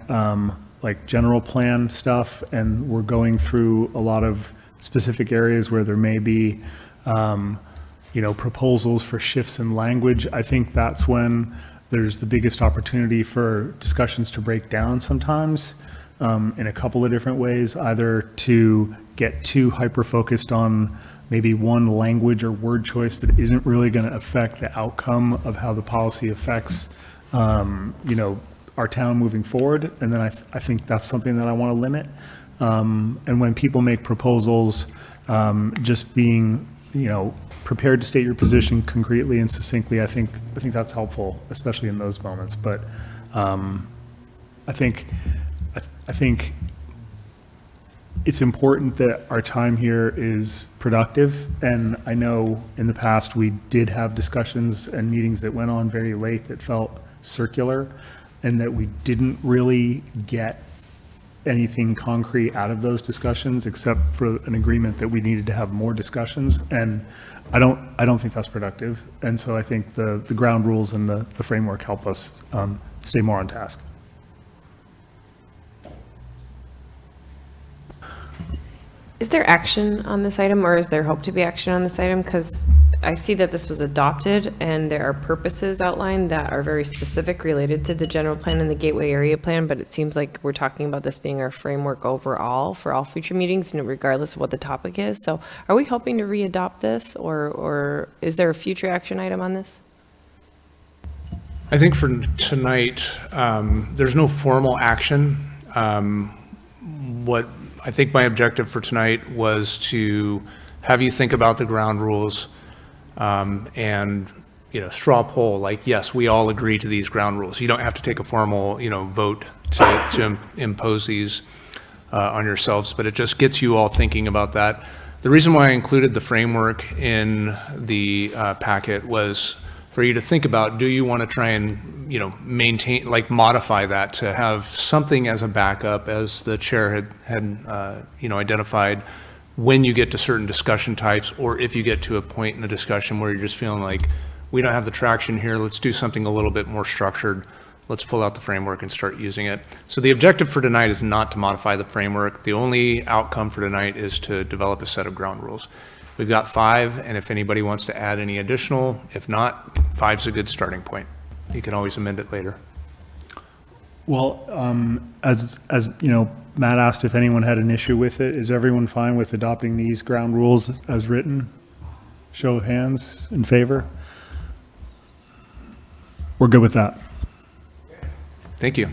Speaker 1: like general plan stuff, and we're going through a lot of specific areas where there may be proposals for shifts in language, I think that's when there's the biggest opportunity for discussions to break down sometimes in a couple of different ways, either to get too hyper-focused on maybe one language or word choice that isn't really going to affect the outcome of how the policy affects, our town moving forward. And then I think that's something that I want to limit. And when people make proposals, just being, prepared to state your position concretely and succinctly, I think that's helpful, especially in those moments. But I think it's important that our time here is productive. And I know in the past we did have discussions and meetings that went on very late that felt circular, and that we didn't really get anything concrete out of those discussions except for an agreement that we needed to have more discussions. And I don't think that's productive. And so I think the ground rules and the framework help us stay more on task.
Speaker 7: Is there action on this item, or is there hope to be action on this item? Because I see that this was adopted and there are purposes outlined that are very specific related to the general plan and the gateway area plan, but it seems like we're talking about this being our framework overall for all future meetings, regardless of what the topic is. So are we hoping to re-adopt this, or is there a future action item on this?
Speaker 6: I think for tonight, there's no formal action. What I think my objective for tonight was to have you think about the ground rules and, straw poll, like, yes, we all agree to these ground rules. You don't have to take a formal, vote to impose these on yourselves, but it just gets you all thinking about that. The reason why I included the framework in the packet was for you to think about, do you want to try and maintain, like modify that to have something as a backup, as the chair had identified, when you get to certain discussion types, or if you get to a point in the discussion where you're just feeling like, we don't have the traction here, let's do something a little bit more structured. Let's pull out the framework and start using it. So the objective for tonight is not to modify the framework. The only outcome for tonight is to develop a set of ground rules. We've got 5, and if anybody wants to add any additional, if not, 5's a good starting point. You can always amend it later.
Speaker 1: Well, as you know, Matt asked if anyone had an issue with it. Is everyone fine with adopting these ground rules as written? Show of hands in favor? We're good with that.
Speaker 6: Thank you.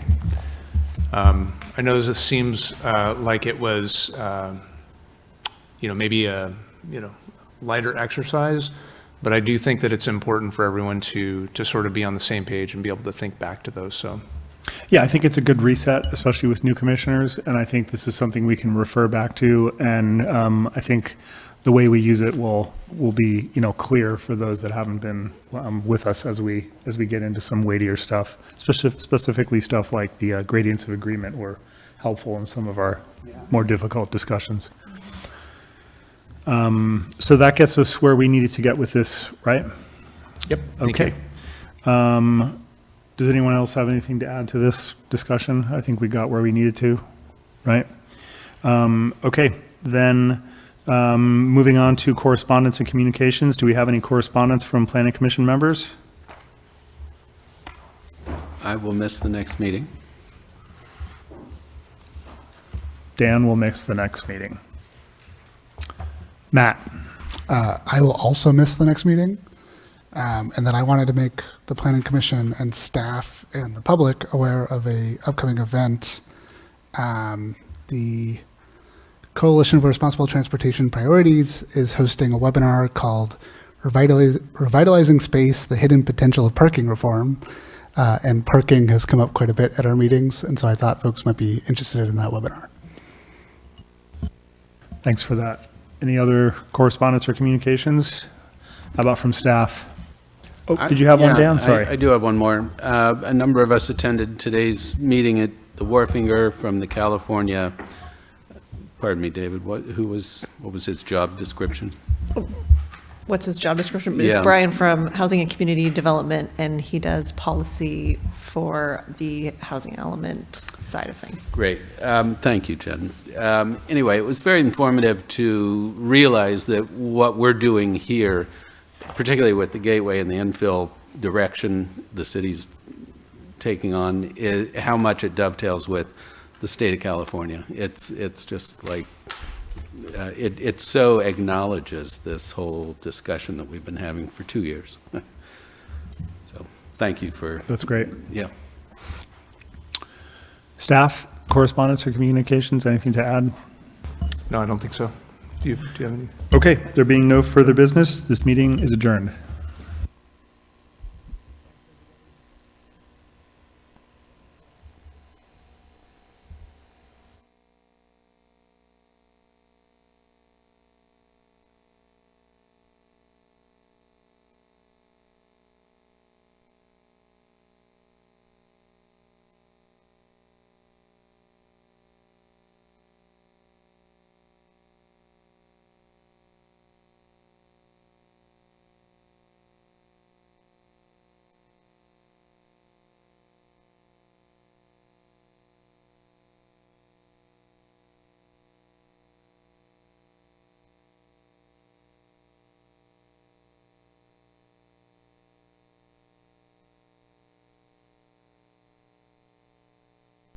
Speaker 6: I know this seems like it was, maybe a, lighter exercise, but I do think that it's important for everyone to sort of be on the same page and be able to think back to those, so.
Speaker 1: Yeah, I think it's a good reset, especially with new commissioners, and I think this is something we can refer back to, and I think the way we use it will be, clear for those that haven't been with us as we get into some weightier stuff, specifically stuff like the gradients of agreement were helpful in some of our more difficult discussions. So that gets us where we needed to get with this, right?
Speaker 6: Yep. Thank you.
Speaker 1: Okay. Does anyone else have anything to add to this discussion? I think we got where we needed to, right? Okay, then moving on to correspondence and communications. Do we have any correspondence from Planning Commission members?
Speaker 4: I will miss the next meeting.
Speaker 1: Dan will miss the next meeting. Matt?
Speaker 10: I will also miss the next meeting. And then I wanted to make the Planning Commission and staff and the public aware of a upcoming event. The Coalition for Responsible Transportation Priorities is hosting a webinar called Revitalizing Space, the Hidden Potential of Parking Reform. And parking has come up quite a bit at our meetings, and so I thought folks might be interested in that webinar.
Speaker 1: Thanks for that. Any other correspondence or communications? How about from staff? Oh, did you have one, Dan? Sorry.
Speaker 4: I do have one more. A number of us attended today's meeting at the Wharfinger from the California, pardon me, David, what was his job description?
Speaker 2: What's his job description?
Speaker 4: Yeah.
Speaker 2: It's Brian from Housing and Community Development, and he does policy for the housing element side of things.
Speaker 4: Great. Thank you, Jen. Anyway, it was very informative to realize that what we're doing here, particularly with the gateway and the infill direction the city's taking on, is how much it dovetails with the state of California. It's just like, it so acknowledges this whole discussion that we've been having for 2 years. So thank you for.
Speaker 1: That's great.
Speaker 4: Yeah.
Speaker 1: Staff, correspondence or communications, anything to add?
Speaker 6: No, I don't think so. Do you have any?
Speaker 1: Okay, there being no further business, this meeting is adjourned.